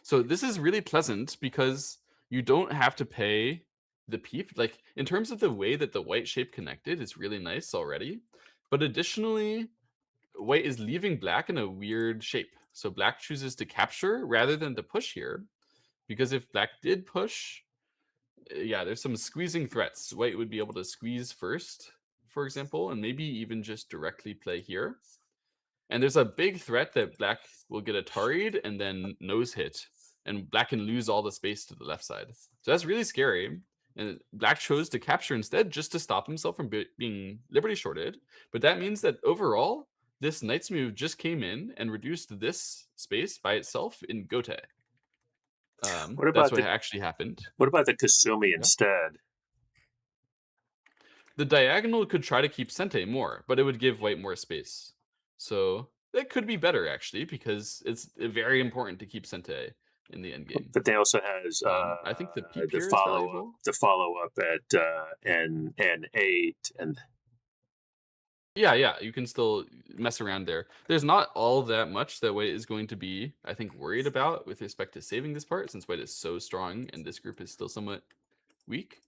So this is really pleasant because you don't have to pay the peep. Like in terms of the way that the white shape connected, it's really nice already. But additionally, white is leaving black in a weird shape. So black chooses to capture rather than to push here. Because if black did push, yeah, there's some squeezing threats. White would be able to squeeze first, for example, and maybe even just directly play here. And there's a big threat that black will get Atari'd and then nose hit, and black can lose all the space to the left side. So that's really scary. And black chose to capture instead just to stop himself from being liberty shorted. But that means that overall, this knight's move just came in and reduced this space by itself in Gote. What That's about what the actually happened. Kasumi Yeah. instead? The diagonal could try to keep Sente more, but it would give white more space. So that could be better actually, because it's very important to keep Sente in the endgame. But they also has I think the peep here is valuable. the follow up at N8 and Yeah, yeah, you can still mess around there. There's not all that much that White is going to be, I think, worried about with respect to saving this part, since White is so strong and this group is still somewhat weak.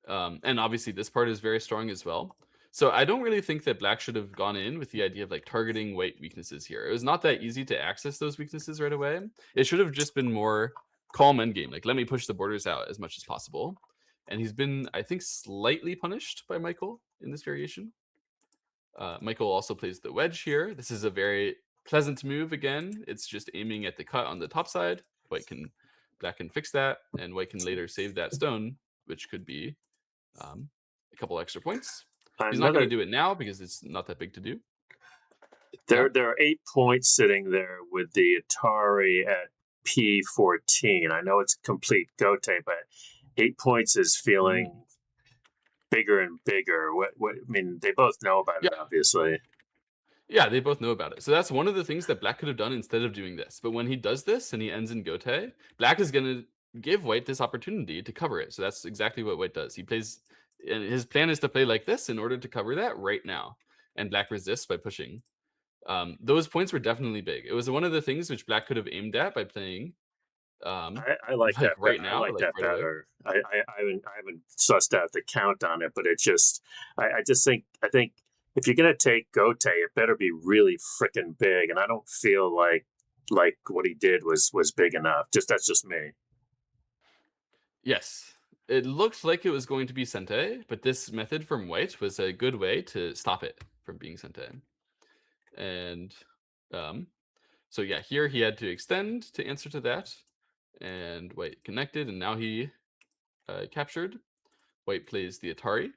And obviously this part is very strong as well. So I don't really think that Black should have gone in with the idea of like targeting White weaknesses here. It was not that easy to access those weaknesses right away. It should have just been more calm endgame. Like, let me push the borders out as much as possible. And he's been, I think, slightly punished by Michael in this variation. Michael also plays the wedge here. This is a very pleasant move again. It's just aiming at the cut on the top side. Black can fix that, and White can later save that stone, which could be a couple extra points. He's not going another. to do it now because it's not that big to do. There Yeah. there are 8 points sitting there with the Atari at P14. I know it's complete Gote, but 8 points is feeling bigger and bigger. What I mean, they both know about it, Yeah. obviously. Yeah, they both know about it. So that's one of the things that Black could have done instead of doing this. But when he does this and he ends in Gote, Black is going to give White this opportunity to cover it. So that's exactly what White does. He plays, and his plan is to play like this in order to cover that right now. And Black resists by pushing. Those points were definitely big. It was one of the things which Black could have aimed at by playing I like like that. right I now, like like that right away. better. I haven't sussed out the count on it, but it just I just think if you're gonna take Gote, it better be really freaking big. And I don't feel like what he did was big enough. Just that's just me. Yes. It looked like it was going to be Sente, but this method from White was a good way to stop it from being Sente. And um, so yeah, here he had to extend to answer to that, and White connected, and now he captured. White plays the Atari,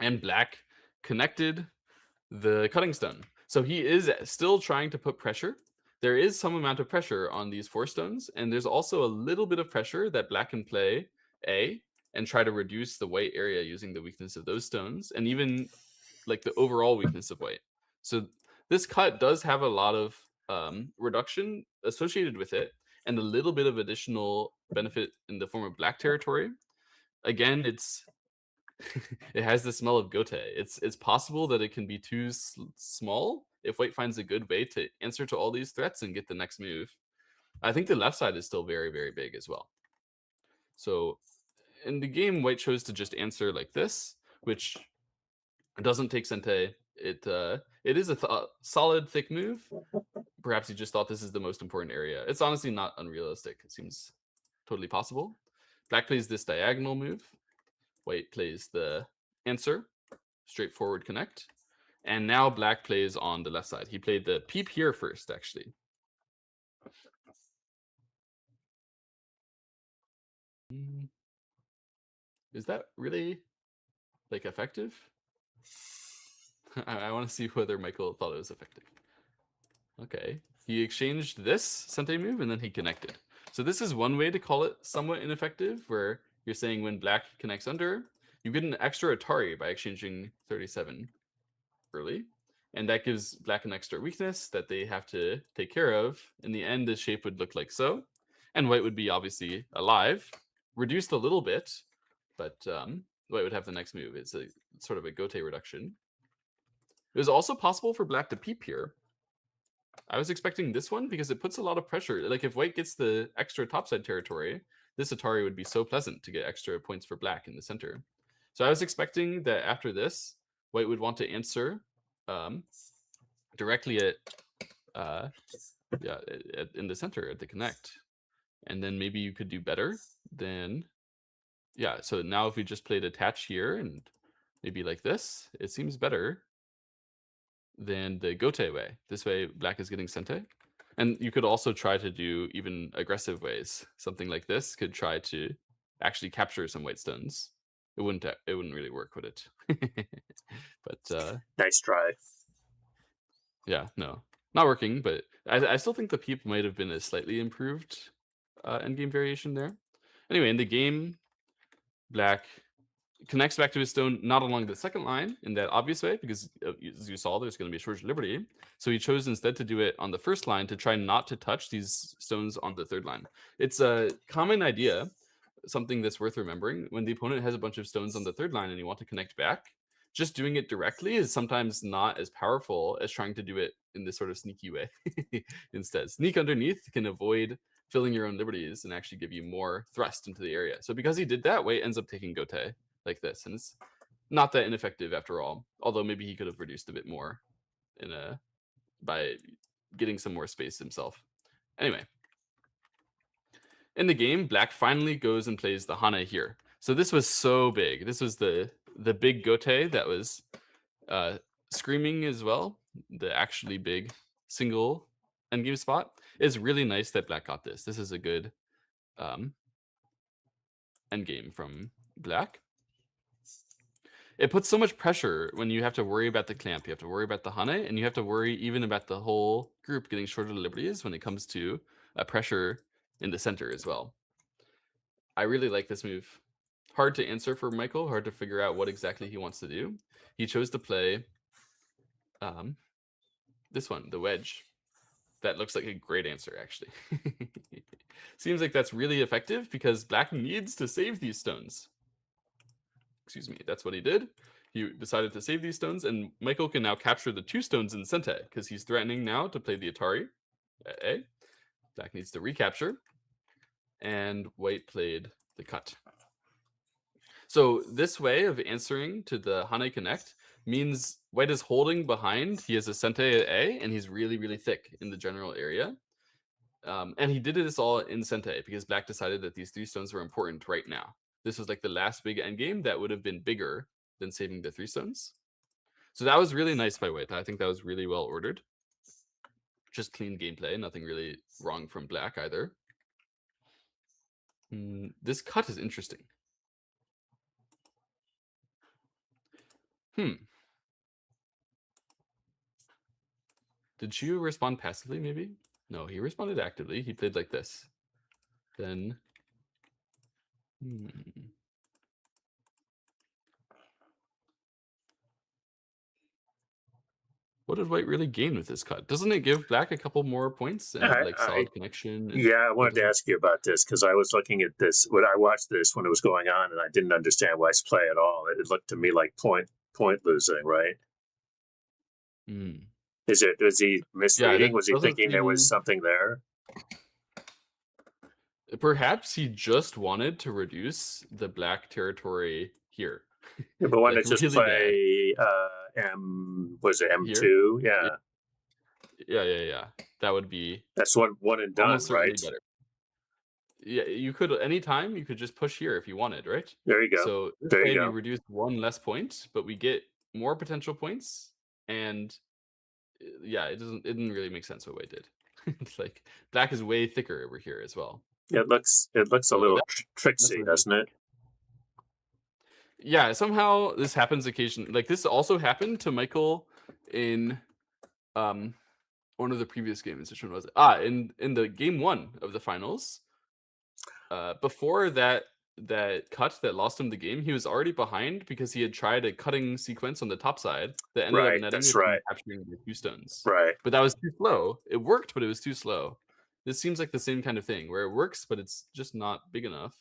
and Black connected the cutting stone. So he is still trying to put pressure. There is some amount of pressure on these 4 stones, and there's also a little bit of pressure that Black can play A and try to reduce the White area using the weakness of those stones, and even like the overall weakness of White. So this cut does have a lot of reduction associated with it, and a little bit of additional benefit in the form of Black territory. Again, it has the smell of Gote. It's possible that it can be too small if White finds a good way to answer to all these threats and get the next move. I think the left side is still very, very big as well. So in the game, White chose to just answer like this, which doesn't take Sente. It is a solid thick move. Perhaps he just thought this is the most important area. It's honestly not unrealistic. It seems totally possible. Black plays this diagonal move. White plays the answer, straightforward connect. And now Black plays on the left side. He played the peep here first, actually. Mm, Is that really like effective? I want to see whether Michael thought it was effective. Okay. He exchanged this Sente move and then he connected. So this is one way to call it somewhat ineffective, where you're saying when Black connects under, you get an extra Atari by exchanging 37 early. And that gives Black an extra weakness that they have to take care of. In the end, the shape would look like so. And White would be obviously alive, reduced a little bit, but White would have the next move. It's a sort of a Gote reduction. It was also possible for Black to peep here. I was expecting this one because it puts a lot of pressure. Like if White gets the extra topside territory, this Atari would be so pleasant to get extra points for Black in the center. So I was expecting that after this, White would want to answer directly at in the center at the connect, and then maybe you could do better than So now if we just played attach here and maybe like this, it seems better than the Gote way. This way, Black is getting Sente. And you could also try to do even aggressive ways. Something like this could try to actually capture some white stones. It wouldn't really work, would it? But Nice try. yeah, no, not working. But I still think the peep might have been a slightly improved endgame variation there. Anyway, in the game, black connects back to his stone not along the second line in that obvious way, because as you saw, there's going to be a shortage of liberty. So he chose instead to do it on the first line to try not to touch these stones on the third line. It's a common idea, something that's worth remembering. When the opponent has a bunch of stones on the third line and you want to connect back, just doing it directly is sometimes not as powerful as trying to do it in this sort of sneaky way. Instead, sneak underneath can avoid filling your own liberties and actually give you more thrust into the area. So because he did that, Wei ends up taking Gote like this, and it's not that ineffective after all. Although maybe he could have reduced a bit more by getting some more space himself. Anyway, in the game, black finally goes and plays the Hana here. So this was so big. This was the big Gote that was screaming as well. The actually big single endgame spot. It's really nice that black got this. This is a good endgame from black. It puts so much pressure when you have to worry about the clamp, you have to worry about the Hane, and you have to worry even about the whole group getting shorter liberties when it comes to pressure in the center as well. I really like this move. Hard to answer for Michael, hard to figure out what exactly he wants to do. He chose to play this one, the wedge. That looks like a great answer, actually. Seems like that's really effective because black needs to save these stones. Excuse me, that's what he did. He decided to save these stones, and Michael can now capture the 2 stones in Sente because he's threatening now to play the Atari at A. Black needs to recapture, and white played the cut. So this way of answering to the Hane Connect means white is holding behind. He has a Sente at A, and he's really, really thick in the general area. And he did this all in Sente because black decided that these 3 stones were important right now. This was like the last big endgame that would have been bigger than saving the 3 stones. So that was really nice by white. I think that was really well ordered. Just clean gameplay. Nothing really wrong from black either. This cut is interesting. Did Qiyou respond passively, maybe? No, he responded actively. He played like this. Then... What did white really gain with this cut? Doesn't it give black a couple more points and like solid connection? Yeah, I wanted to ask you about this because I was looking at this when I watched this when it was going on, and I didn't understand White's play at all. It looked to me like point losing, right? Was he misreading? Was he thinking there was something there? Perhaps he just wanted to reduce the black territory here. Yeah, but why not just play was it M2? Here? Yeah. That would be... That's one and done, right? Better. Yeah, you could anytime you could just push here if you wanted, right? There you go. So this way we reduce 1 less point, but we get more potential points, and yeah, it didn't really make sense what white did. It's like black is way thicker over here as well. It looks a little tricksy, doesn't it? Yeah, somehow this happens occasionally. Like this also happened to Michael in one of the previous games. Which one was it? In the game 1 of the finals. Before that cut that lost him the game, he was already behind because he had tried a cutting sequence on the top side that ended up netting capturing the 2 stones. Right. But that was too slow. It worked, but it was too slow. This seems like the same kind of thing where it works, but it's just not big enough.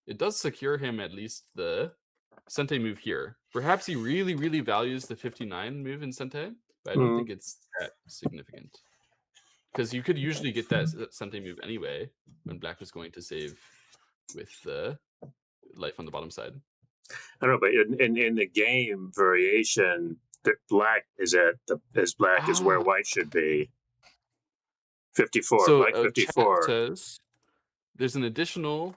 It does secure him at least the Sente move here. Perhaps he really, really values the 59 move in Sente, but I don't think it's that significant. Because you could usually get that Sente move anyway when black was going to save with the life on the bottom side. I don't know, but in the game variation, black is is where white should be. 54, so, black 54 says there's an additional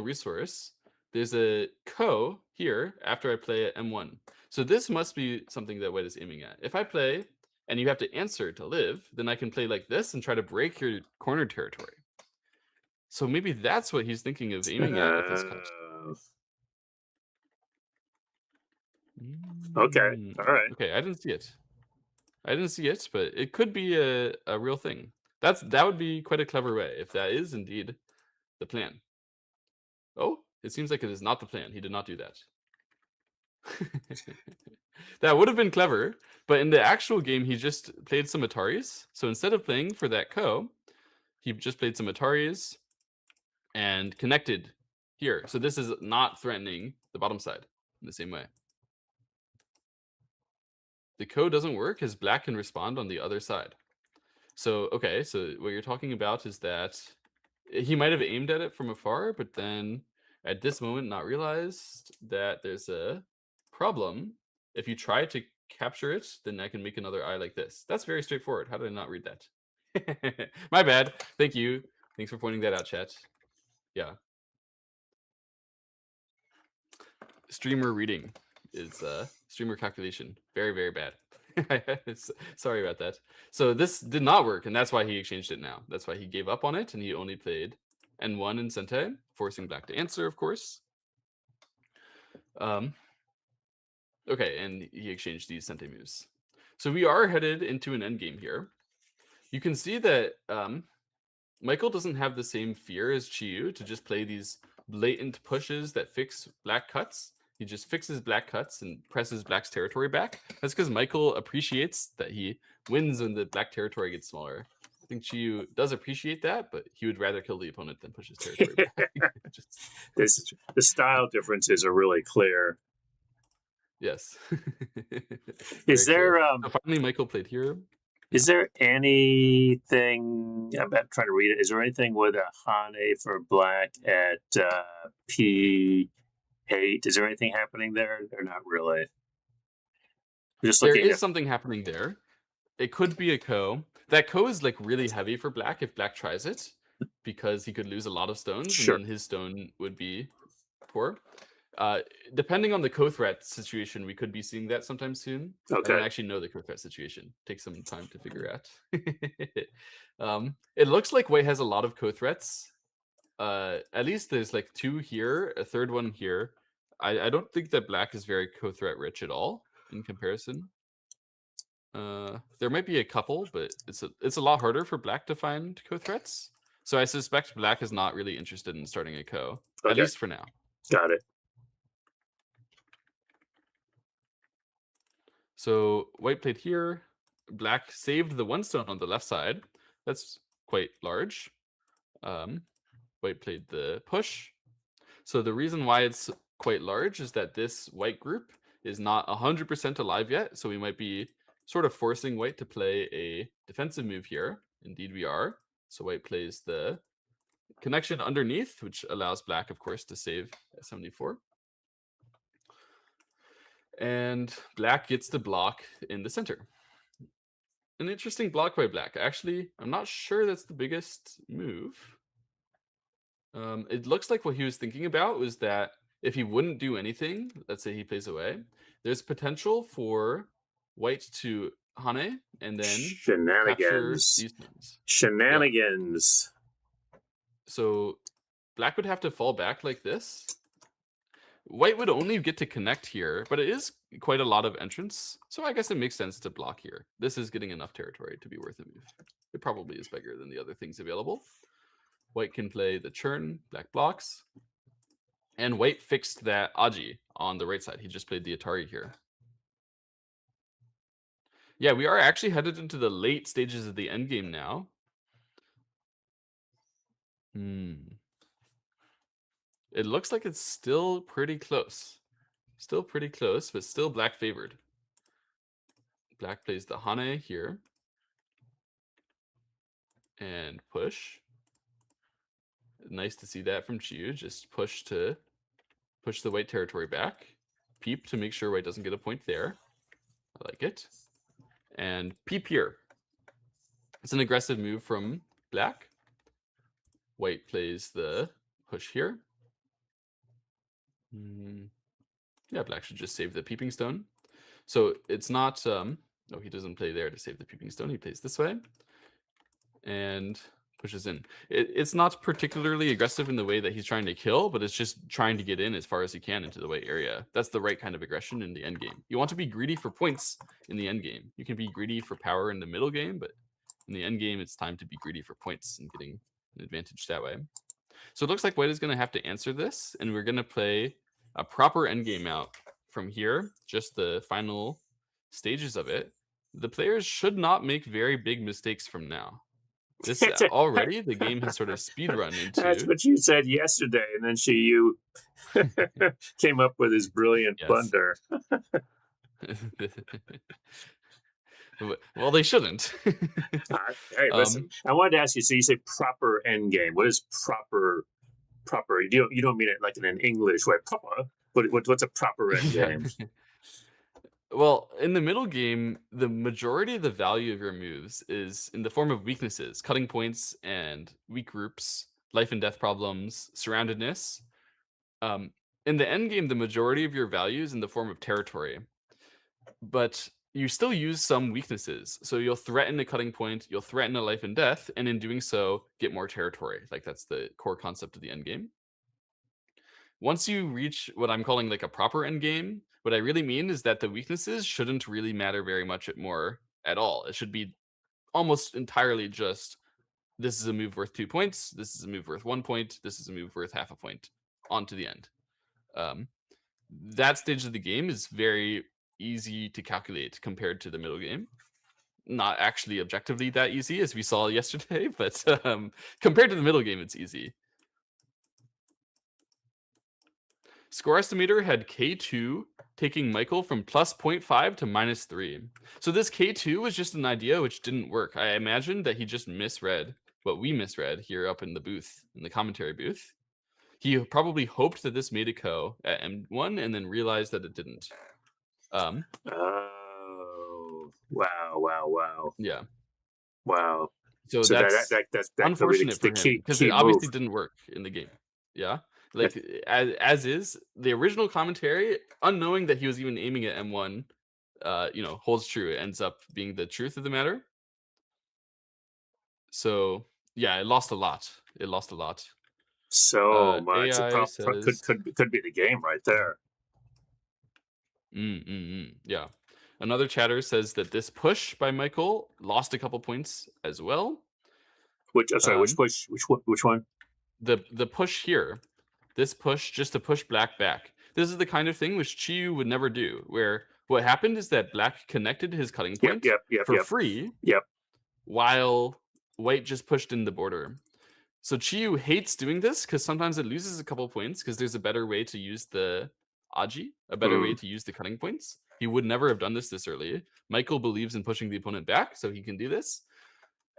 resource. There's a ko here after I play at M1. So this must be something that white is aiming at. If I play and you have to answer to live, then I can play like this and try to break your corner territory. So maybe that's what he's thinking of aiming at with this cut. Okay. Mm, All right. okay, I didn't see it. I didn't see it, but it could be a real thing. That would be quite a clever way if that is indeed the plan. Oh, it seems like it is not the plan. He did not do that. That would have been clever, but in the actual game, he just played some Ataris. So instead of playing for that ko, he just played some Ataris and connected here. So this is not threatening the bottom side in the same way. The ko doesn't work as black can respond on the other side. So, okay, so what you're talking about is that he might have aimed at it from afar, but then at this moment not realized that there's a problem. If you try to capture it, then I can make another eye like this. That's very straightforward. How did I not read that? My bad. Thank you. Thanks for pointing that out, chat. Yeah. Streamer reading is streamer calculation. Very, very bad. Sorry about that. So this did not work, and that's why he exchanged it now. That's why he gave up on it, and he only played N1 and Sente, forcing black to answer, of course. Okay, and he exchanged these Sente moves. So we are headed into an endgame here. You can see that Michael doesn't have the same fear as Qiyou to just play these blatant pushes that fix black cuts. He just fixes black cuts and presses black's territory back. That's because Michael appreciates that he wins when the black territory gets smaller. I think Qiyou does appreciate that, but he would rather kill the opponent than push his territory back. The style differences are really clear. Yes. Is there so finally Michael played here. Is there anything, I'm trying to read it, is there anything with a Hane for black at P8? Is there anything happening there? Or not really? I'm just There looking is at something happening there. It could be a ko. That ko is like really heavy for black if black tries it, because he could lose a lot of stones, Sure. and then his stone would be poor. Depending on the co-threat situation, we could be seeing that sometime soon. I Okay. don't actually know the co-threat situation. Takes some time to figure out. It looks like white has a lot of co-threats. At least there's like 2 here, a third one here. I don't think that black is very co-threat rich at all in comparison. There might be a couple, but it's a lot harder for black to find co-threats. So I suspect black is not really interested in starting a ko, at Okay. least for now. Got it. So white played here. Black saved the 1 stone on the left side. That's quite large. White played the push. So the reason why it's quite large is that this white group is not 100% alive yet. So we might be sort of forcing white to play a defensive move here. Indeed we are. So white plays the connection underneath, which allows black, of course, to save at 74. And black gets the block in the center. An interesting block by black. Actually, I'm not sure that's the biggest move. It looks like what he was thinking about was that if he wouldn't do anything, let's say he plays away, there's potential for white to Hane and then capture Shenanigans. these stones. Shenanigans. Yeah. So black would have to fall back like this. White would only get to connect here, but it is quite a lot of entrance. So I guess it makes sense to block here. This is getting enough territory to be worth a move. It probably is bigger than the other things available. White can play the churn, black blocks. And white fixed that Aji on the right side. He just played the Atari here. Yeah, we are actually headed into the late stages of the endgame now. It looks like it's still pretty close. Still pretty close, but still black favored. Black plays the Hane here. And push. Nice to see that from Qiyou. Just push the white territory back. Peep to make sure white doesn't get a point there. I like it. And peep here. It's an aggressive move from black. White plays the push here. Yeah, black should just save the peeping stone. So it's not, no, he doesn't play there to save the peeping stone. He plays this way. And pushes in. It's not particularly aggressive in the way that he's trying to kill, but it's just trying to get in as far as he can into the white area. That's the right kind of aggression in the end game. You want to be greedy for points in the end game. You can be greedy for power in the middle game, but in the end game, it's time to be greedy for points and getting an advantage that way. So it looks like white is going to have to answer this, and we're going to play a proper end game out from here, just the final stages of it. The players should not make very big mistakes from now. This already, the game has sort of speed run That's into. what you said yesterday, and then you came up with his brilliant Yes. blunder. Well, they shouldn't. Hey, listen, I wanted to ask you. So you say proper end game. What is proper? Proper? You don't mean it like in an English way. Proper. What's a proper end Yeah. game? Well, in the middle game, the majority of the value of your moves is in the form of weaknesses, cutting points and weak groups, life and death problems, surroundedness. Um, in the end game, the majority of your value is in the form of territory, but you still use some weaknesses. So you'll threaten a cutting point, you'll threaten a life and death, and in doing so, get more territory. Like that's the core concept of the end game. Once you reach what I'm calling like a proper end game, what I really mean is that the weaknesses shouldn't really matter very much at all. It should be almost entirely just this is a move worth 2 points, this is a move worth 1 point, this is a move worth half a point, on to the end. Um, that stage of the game is very easy to calculate compared to the middle game. Not actually objectively that easy, as we saw yesterday, but compared to the middle game, it's easy. Score estimator had K2 taking Michael from plus 0.5 to minus 3. So this K2 was just an idea which didn't work. I imagine that he just misread what we misread here up in the booth, in the commentary booth. He probably hoped that this made a ko at M1 and then realized that it didn't. Oh, wow. Yeah. Wow. So So that's that could be unfortunate the for him because key it move. obviously didn't work in the game. Yeah. That's, Like as is the original commentary, unknowing that he was even aiming at M1, holds true. It ends up being the truth of the matter. So yeah, it lost a lot. It lost a lot. so much. It AI says, could be the game right there. yeah. Another chatter says that this push by Michael lost a couple points as well. Which I'm sorry, which Um, push? Which one? the push here, this push just to push black back. This is the kind of thing which Qiyou would never do, where what happened is that black connected his cutting point for free Yep. while white just pushed in the border. So Qiyou hates doing this because sometimes it loses a couple points because there's a better way to use the Aji, a better way to use the cutting points. He would never have done this early. Michael believes in pushing the opponent back, so he can do this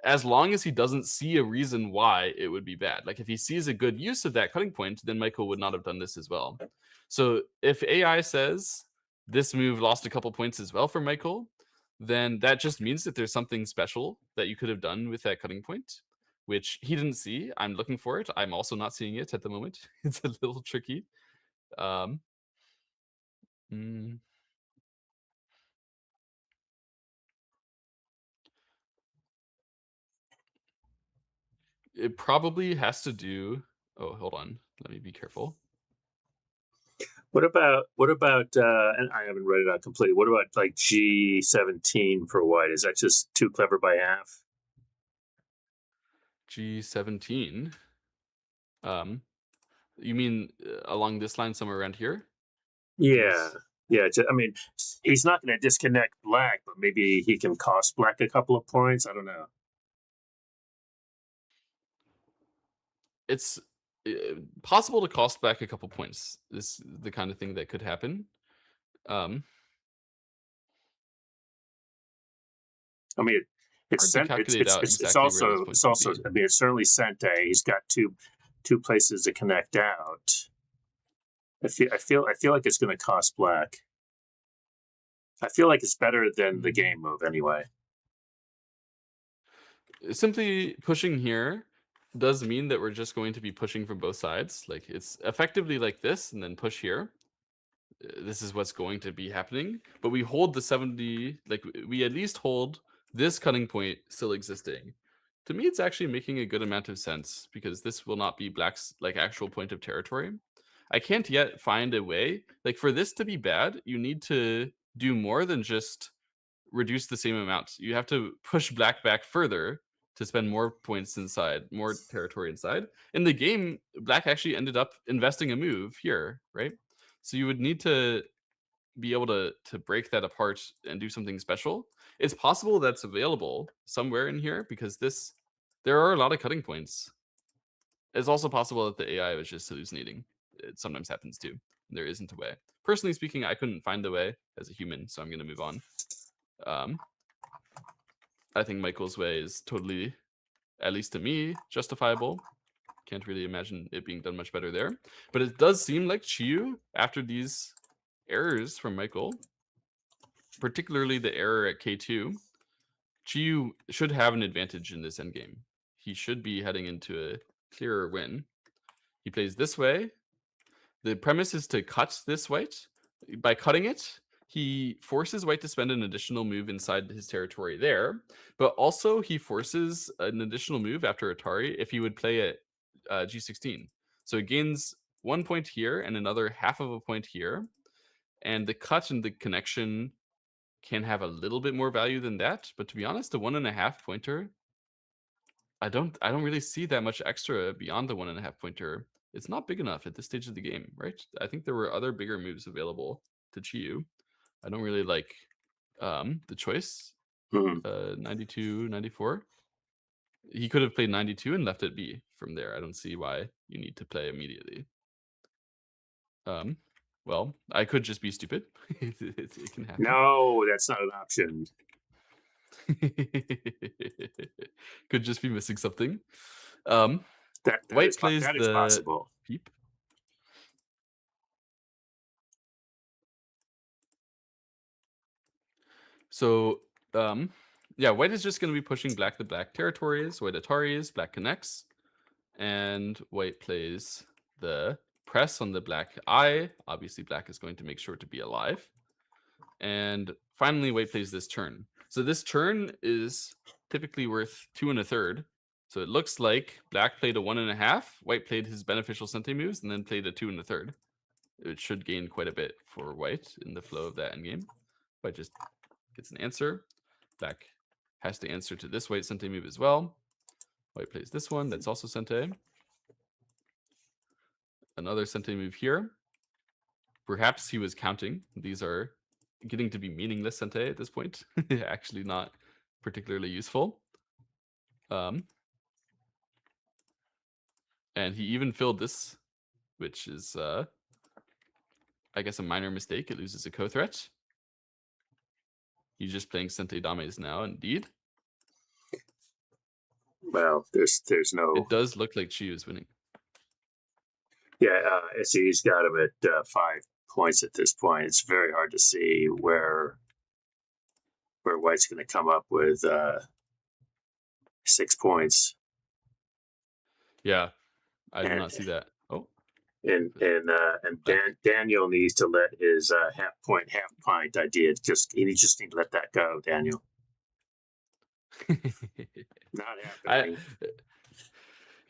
as long as he doesn't see a reason why it would be bad. Like if he sees a good use of that cutting point, then Michael would not have done this as well. So if AI says this move lost a couple points as well for Michael, then that just means that there's something special that you could have done with that cutting point, which he didn't see. I'm looking for it. I'm also not seeing it at the moment. It's a little tricky. Um, mm, it probably has to do. Oh, hold on. Let me be careful. What about? And I haven't read it out completely. What about like G17 for white? Is that just too clever by half? G17. You mean along this line somewhere around here? Yeah. He's Yeah, I mean, he's not going to disconnect black, but maybe he can cost black a couple of points. I don't know. it's uh, possible to cost back a couple points. This is the kind of thing that could happen. Um, I mean, it's hard to sent. calculate out exactly where those It's points would also. be. I mean, it's certainly sent a. He's got two places to connect out. I feel like it's going to cost black. I feel like it's better than the game move anyway. Simply pushing here does mean that we're just going to be pushing from both sides. Like it's effectively like this, and then push here. This is what's going to be happening. But we hold the 70. Like we at least hold this cutting point still existing. to me, it's actually making a good amount of sense because this will not be black's like actual point of territory. I can't yet find a way like for this to be bad. You need to do more than just reduce the same amount. You have to push black back further to spend more points inside, more territory inside. In the game, black actually ended up investing a move here, right? So you would need to be able to break that apart and do something special. It's possible that's available somewhere in here because there are a lot of cutting points. It's also possible that the AI was just hallucinating. It sometimes happens too. There isn't a way. Personally speaking, I couldn't find the way as a human, so I'm going to move on. I think Michael's way is totally, at least to me, justifiable. Can't really imagine it being done much better there. But it does seem like Qiyou, after these errors from Michael, particularly the error at K2, Qiyou should have an advantage in this endgame. He should be heading into a clearer win. He plays this way. The premise is to cut this white. By cutting it, he forces white to spend an additional move inside his territory there, but also he forces an additional move after Atari if he would play at G16. So it gains 1 point here and another half of a point here. And the cut and the connection can have a little bit more value than that. But to be honest, the 1.5 pointer, I don't really see that much extra beyond the 1.5 pointer. It's not big enough at this stage of the game, right? I think there were other bigger moves available to Qiyou. I don't really like the choice. 92, 94. He could have played 92 and left it be from there. I don't see why you need to play immediately. Well, I could just be stupid. It can happen. No, that's not an option. Could just be missing something. White plays that is possible. Peep. So, yeah, white is just going to be pushing black the black territories. White Ataris, black connects, and white plays the press on the black eye. Obviously, black is going to make sure to be alive. And finally, white plays this turn. So this turn is typically worth 2 1/3. So it looks like black played a 1.5, white played his beneficial sente moves, and then played a 2 1/3. It should gain quite a bit for white in the flow of that endgame. White just gets an answer. Black has to answer to this white sente move as well. White plays this one. That's also sente. Another sente move here. Perhaps he was counting. These are getting to be meaningless sente at this point. Actually not particularly useful. And he even filled this, which is, I guess, a minor mistake. It loses a co-threat. He's just playing sente dames now, indeed. Well, there's no. It does look like Qiyou is winning. Yeah, SE's got him at 5 points at this point. It's very hard to see where white's going to come up with 6 points. Yeah, I did not see that. Oh, and Daniel needs to let his half pint idea. He just need to let that go, Daniel. Not happening.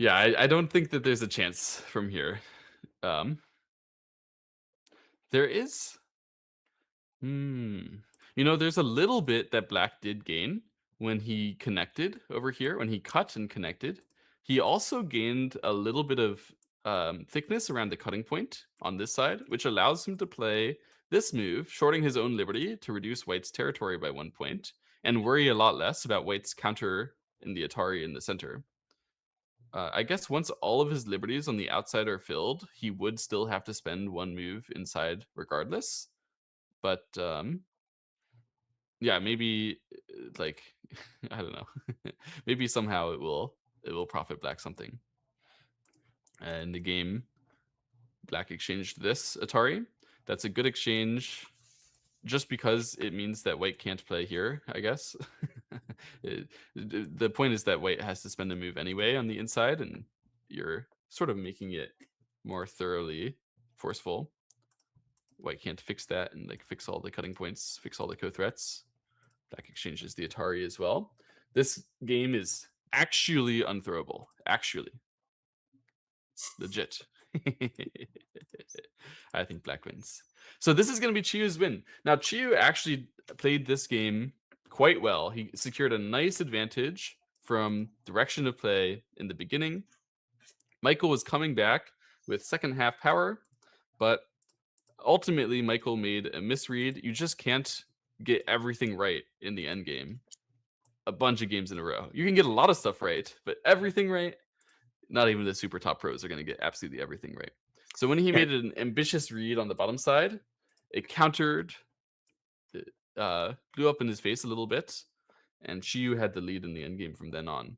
I don't think that there's a chance from here. There is. There's a little bit that black did gain when he connected over here, when he cut and connected. He also gained a little bit of thickness around the cutting point on this side, which allows him to play this move, shorting his own liberty to reduce white's territory by 1 point and worry a lot less about white's counter in the Atari in the center. I guess once all of his liberties on the outside are filled, he would still have to spend 1 move inside regardless. But yeah, maybe like I don't know. Maybe somehow it will profit black something. And the game, black exchanged this Atari. That's a good exchange just because it means that white can't play here, I guess. The point is that white has to spend a move anyway on the inside, and you're sort of making it more thoroughly forceful. White can't fix that and like fix all the cutting points, fix all the co-threats. Black exchanges the Atari as well. This game is actually unthrowable. Actually. Legit. I think black wins. So this is going to be Qiyou's win. Now, Qiyou actually played this game quite well. He secured a nice advantage from direction of play in the beginning. Michael was coming back with second half power, but ultimately Michael made a misread. You just can't get everything right in the end game a bunch of games in a row. You can get a lot of stuff right, but everything right, not even the super top pros are going to get absolutely everything right. So when he made an ambitious read on the bottom side, it countered, blew up in his face a little bit, and Qiyou had the lead in the end game from then on.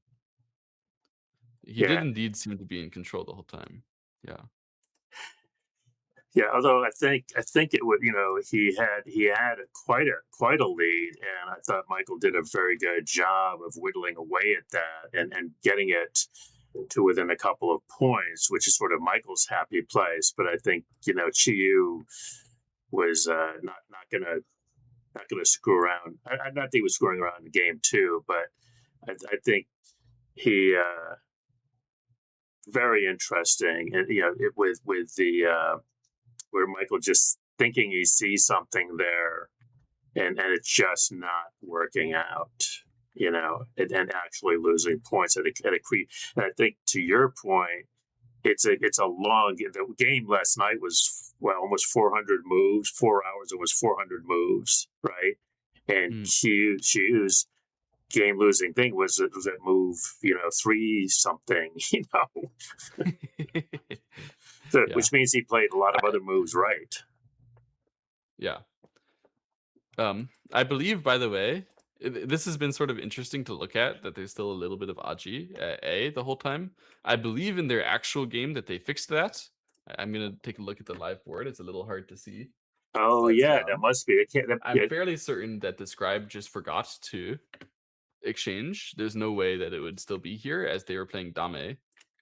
He did indeed seem to be in control the whole time. Yeah. Yeah, although I think it would, he had quite a lead, and I thought Michael did a very good job of whittling away at that and getting it to within a couple of points, which is sort of Michael's happy place. But I think Qiyou was not gonna screw around. Not that he was screwing around in game two, but I think he very interesting, and with the where Michael just thinking he sees something there, and it's just not working out, and actually losing points at a creep. And I think to your point, it's a long the game last night was almost 400 moves, 4 hours. It was 400 moves, right? And Qiyou's game losing thing was at move 3 something, So, Yeah. which means he played a lot of other moves right. Yeah. I believe, by the way, this has been sort of interesting to look at, that there's still a little bit of Aji at A the whole time. I believe in their actual game that they fixed that. I'm going to take a look at the live board. It's a little hard to see. Oh, But, yeah, that must be. It can't, I'm fairly certain that the scribe just forgot to exchange. There's no way that it would still be here, as they were playing Dame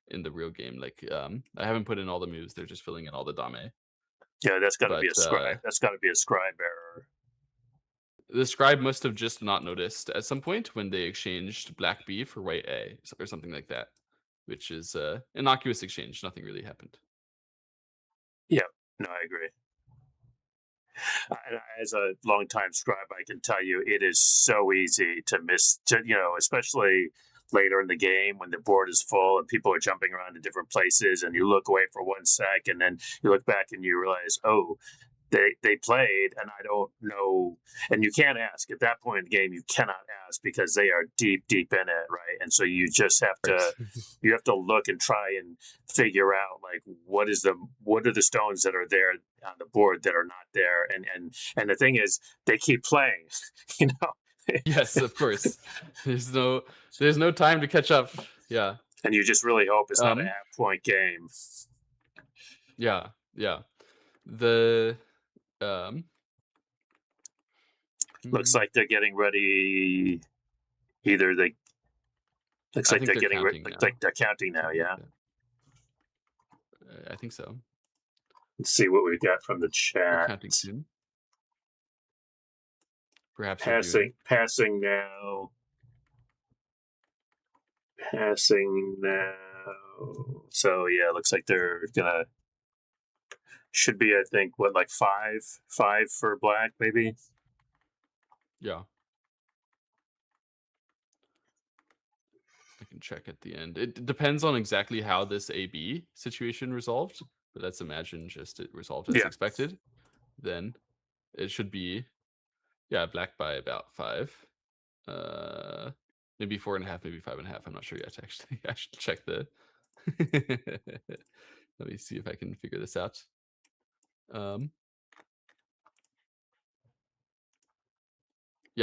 in the real game. Like, I haven't put in all the moves. They're just filling in all the Dame. yeah, that's got to be a But scribe. That's got to be a scribe error. the scribe must have just not noticed at some point when they exchanged black B for white A or something like that, which is innocuous exchange. Nothing really happened. Yeah, no, I agree. As a longtime scribe, I can tell you it is so easy to miss, especially later in the game when the board is full and people are jumping around to different places, and you look away for 1 sec, and then you look back and you realize, oh, they played, and I don't know. And you can't ask at that point in the game. You cannot ask because they are deep in it, right? And so you just have to look and try and figure out, like, what are the stones that are there on the board that are not there, and the thing is they keep playing, you know. Yes, of course. There's no time to catch up. Yeah. And you just really hope it's not a half-point game. Yeah. The looks like they're getting ready. Either they looks like they're getting ready. Looks like they're counting now. Yeah. I think so. Let's see what we got from the chat. Counting soon. Perhaps passing now. Passing now. So yeah, looks like they're gonna. Should be, I think, like five for black, maybe. Yeah. I can check at the end. It depends on exactly how this AB situation resolved, but let's imagine just it resolved as expected. Then it should be, black by about 5. Maybe 4.5, maybe 5.5. I'm not sure yet, actually. I should check the. Let me see if I can figure this out.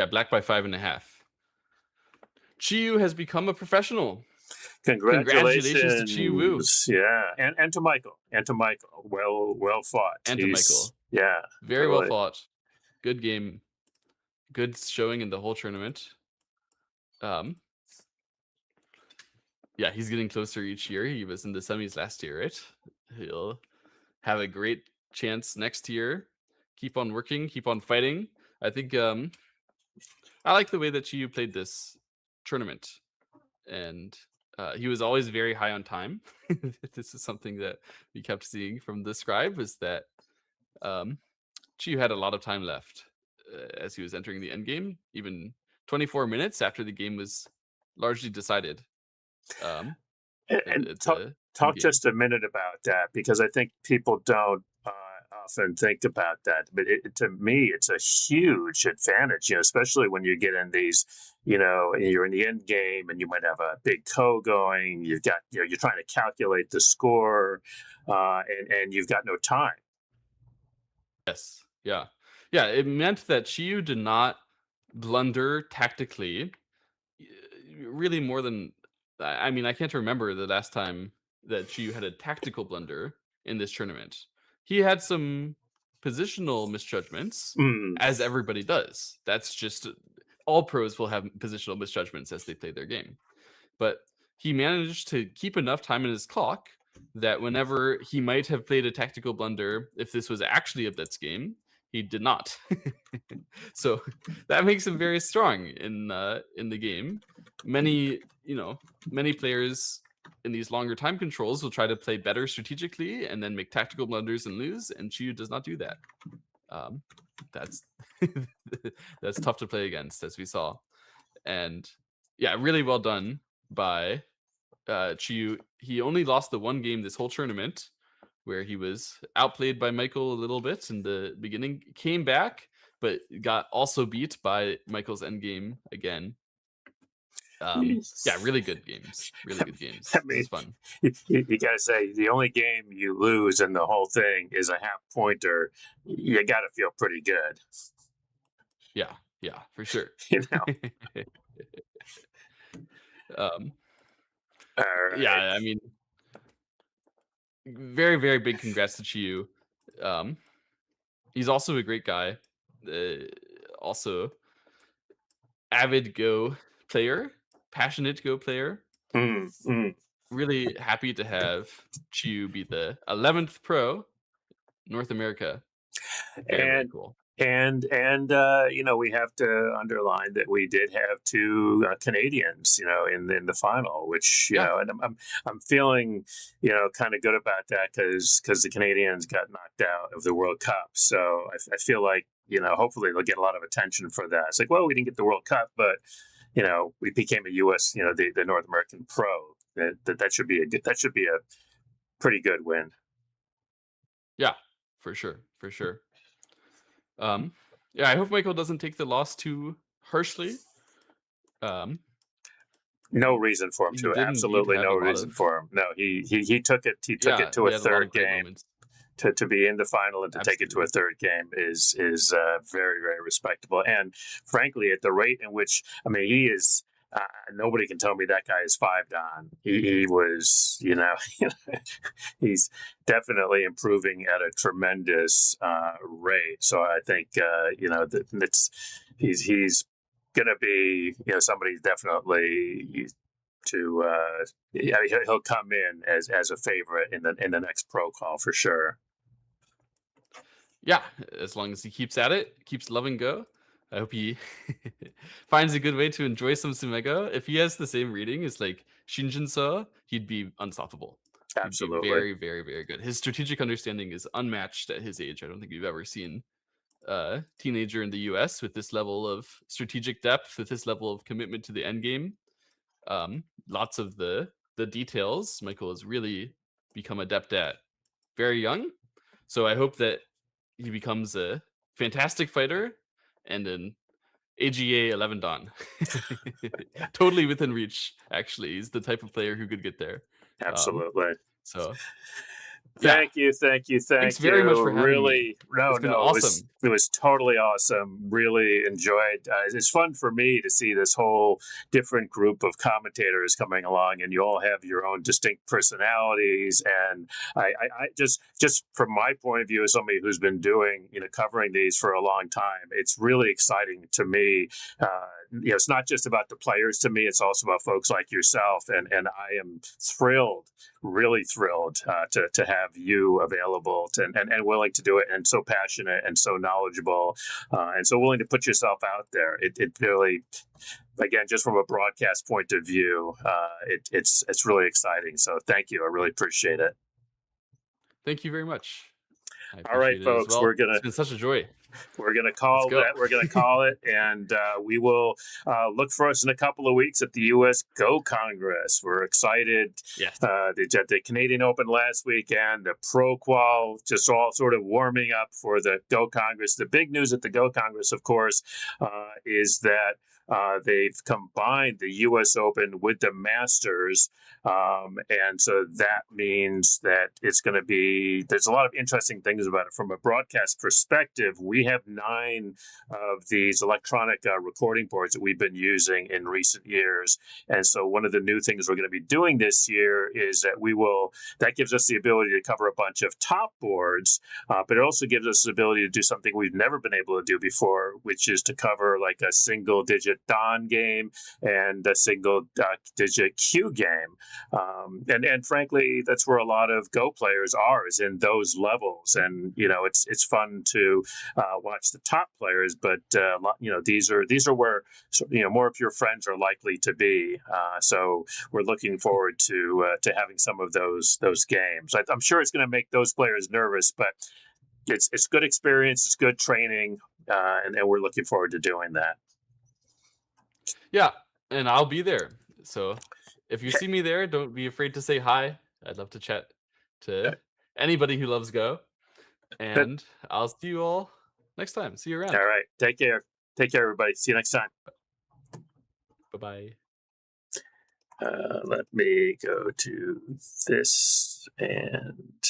Black by 5.5. Qiyou has become a professional. Congratulations to Qiyou Wu. Yeah, and to Michael. Well fought. And to Michael. Yeah. Very well fought. Good game. Good showing in the whole tournament. He's getting closer each year. He was in the semis last year, right? He'll have a great chance next year. Keep on working, keep on fighting. I think I like the way that Qiyou played this tournament. and he was always very high on time. This is something that we kept seeing from the scribe, is that um, Qiyou had a lot of time left as he was entering the end game, even 24 minutes after the game was largely decided um, And at talk the end talk game. just a minute about that, because I think people don't often think about that. But to me, it's a huge advantage, especially when you get in these, you're in the end game and you might have a big going. You've got, you're trying to calculate the score, and you've got no time. Yes, yeah, yeah. It meant that Qiyou did not blunder tactically. y- Really, more than I mean, I can't remember the last time that Qiyou had a tactical blunder in this tournament. He had some positional misjudgments, Mm. as everybody does. That's just all pros will have positional misjudgments as they play their game. But he managed to keep enough time in his clock that whenever he might have played a tactical blunder, if this was actually a blitz game, he did not. So that makes him very strong in the game. Many, many players in these longer time controls will try to play better strategically and then make tactical blunders and lose, and Qiyou does not do that. Um, that's that's tough to play against, as we saw. And yeah, really well done by Qiyou. He only lost the one game this whole tournament, where he was outplayed by Michael a little bit in the beginning, came back, but got also beat by Michael's endgame again. Yeah, really good games. Really good I games. This mean, is fun. you got to say the only game you lose in the whole thing is a half pointer. You got to feel pretty good, Yeah, yeah, for sure. you know. um, All yeah, right. I mean, very, very big congrats to Chiyu. Um, he's also a great guy. Uh, Also, avid Go player, passionate Go player. Mm, mm. Really happy to have Chiyu be the 11th pro North America. Very, very And cool. we have to underline that we did have two Canadians, in the final, which Yeah, and I'm feeling kind of good about that, because the Canadians got knocked out of the World Cup. So I feel like hopefully they'll get a lot of attention for that. It's like, well, we didn't get the World Cup, but we became a U.S. The North American pro. That should be a pretty good win. yeah, for sure, for sure. Um, yeah, I hope Michael doesn't take the loss too harshly. Um, No reason for him he to. did indeed Absolutely have a no lot reason of, for him. No, he took it. He took it yeah, to he a had a lot third of great game. moments. To be in the final and to take it to a Absolutely. third game is very, very respectable. And frankly, at the rate in which, I mean, he is. Nobody can tell me that guy is 5 down. He was, he's definitely improving at a tremendous rate. So I think, that he's going to be, somebody definitely to yeah, he'll come in as a favorite in the next pro call for sure. Yeah, as long as he keeps at it, keeps loving Go. I hope he finds a good way to enjoy some Sumego. If he has the same reading as like Shinjin So, he'd be unstoppable. He'd be Absolutely. very, very, very good. His strategic understanding is unmatched at his age. I don't think we've ever seen a teenager in the US with this level of strategic depth, with this level of commitment to the end game. Lots of the details Michael has really become adept at very young. So I hope that he becomes a fantastic fighter and an AGA 11 Dan. Totally within reach, actually. He's the type of player who could get there. Um, Absolutely. so yeah, Thank you, thank you, thanks thank very much you. for having me. Really, no, It's been no, awesome. it was totally awesome. Really enjoyed. It's fun for me to see this whole different group of commentators coming along, and you all have your own distinct personalities. And I just from my point of view, as somebody who's been doing, covering these for a long time, it's really exciting to me. It's not just about the players to me; it's also about folks like yourself, and I am thrilled, really thrilled to have you available and willing to do it, and so passionate and so knowledgeable, and so willing to put yourself out there. It really again, just from a broadcast point of view, it's really exciting. So thank you. I really appreciate it. Thank you very much. I All right, appreciate it as folks, well. It's been such a joy. we're gonna Let's call go. that. We're gonna call it, and we will look for us in a couple of weeks at the U.S. Go Congress. We're excited. Yes. The Canadian Open last weekend, the ProQual, just all sort of warming up for the Go Congress. The big news at the Go Congress, of course, is that they've combined the U.S. Open with the Masters, and so that means that it's going to be. There's a lot of interesting things about it from a broadcast perspective. We have 9 of these electronic recording boards that we've been using in recent years, and so one of the new things we're going to be doing this year is that that gives us the ability to cover a bunch of top boards, but it also gives us the ability to do something we've never been able to do before, which is to cover like a single digit Don game and a single digit Q game. And frankly, that's where a lot of Go players are, is in those levels. And it's fun to watch the top players, but these are where more of your friends are likely to be. So we're looking forward to having some of those games. I'm sure it's going to make those players nervous, but it's good experience, it's good training, and we're looking forward to doing that. Yeah, and I'll be there. So if you see me there, don't be afraid to say hi. I'd love to chat to anybody who loves Go. And I'll see you all next time. See you around. All right. Take care. Take care, everybody. See you next time. Bye-bye. Let me go to this and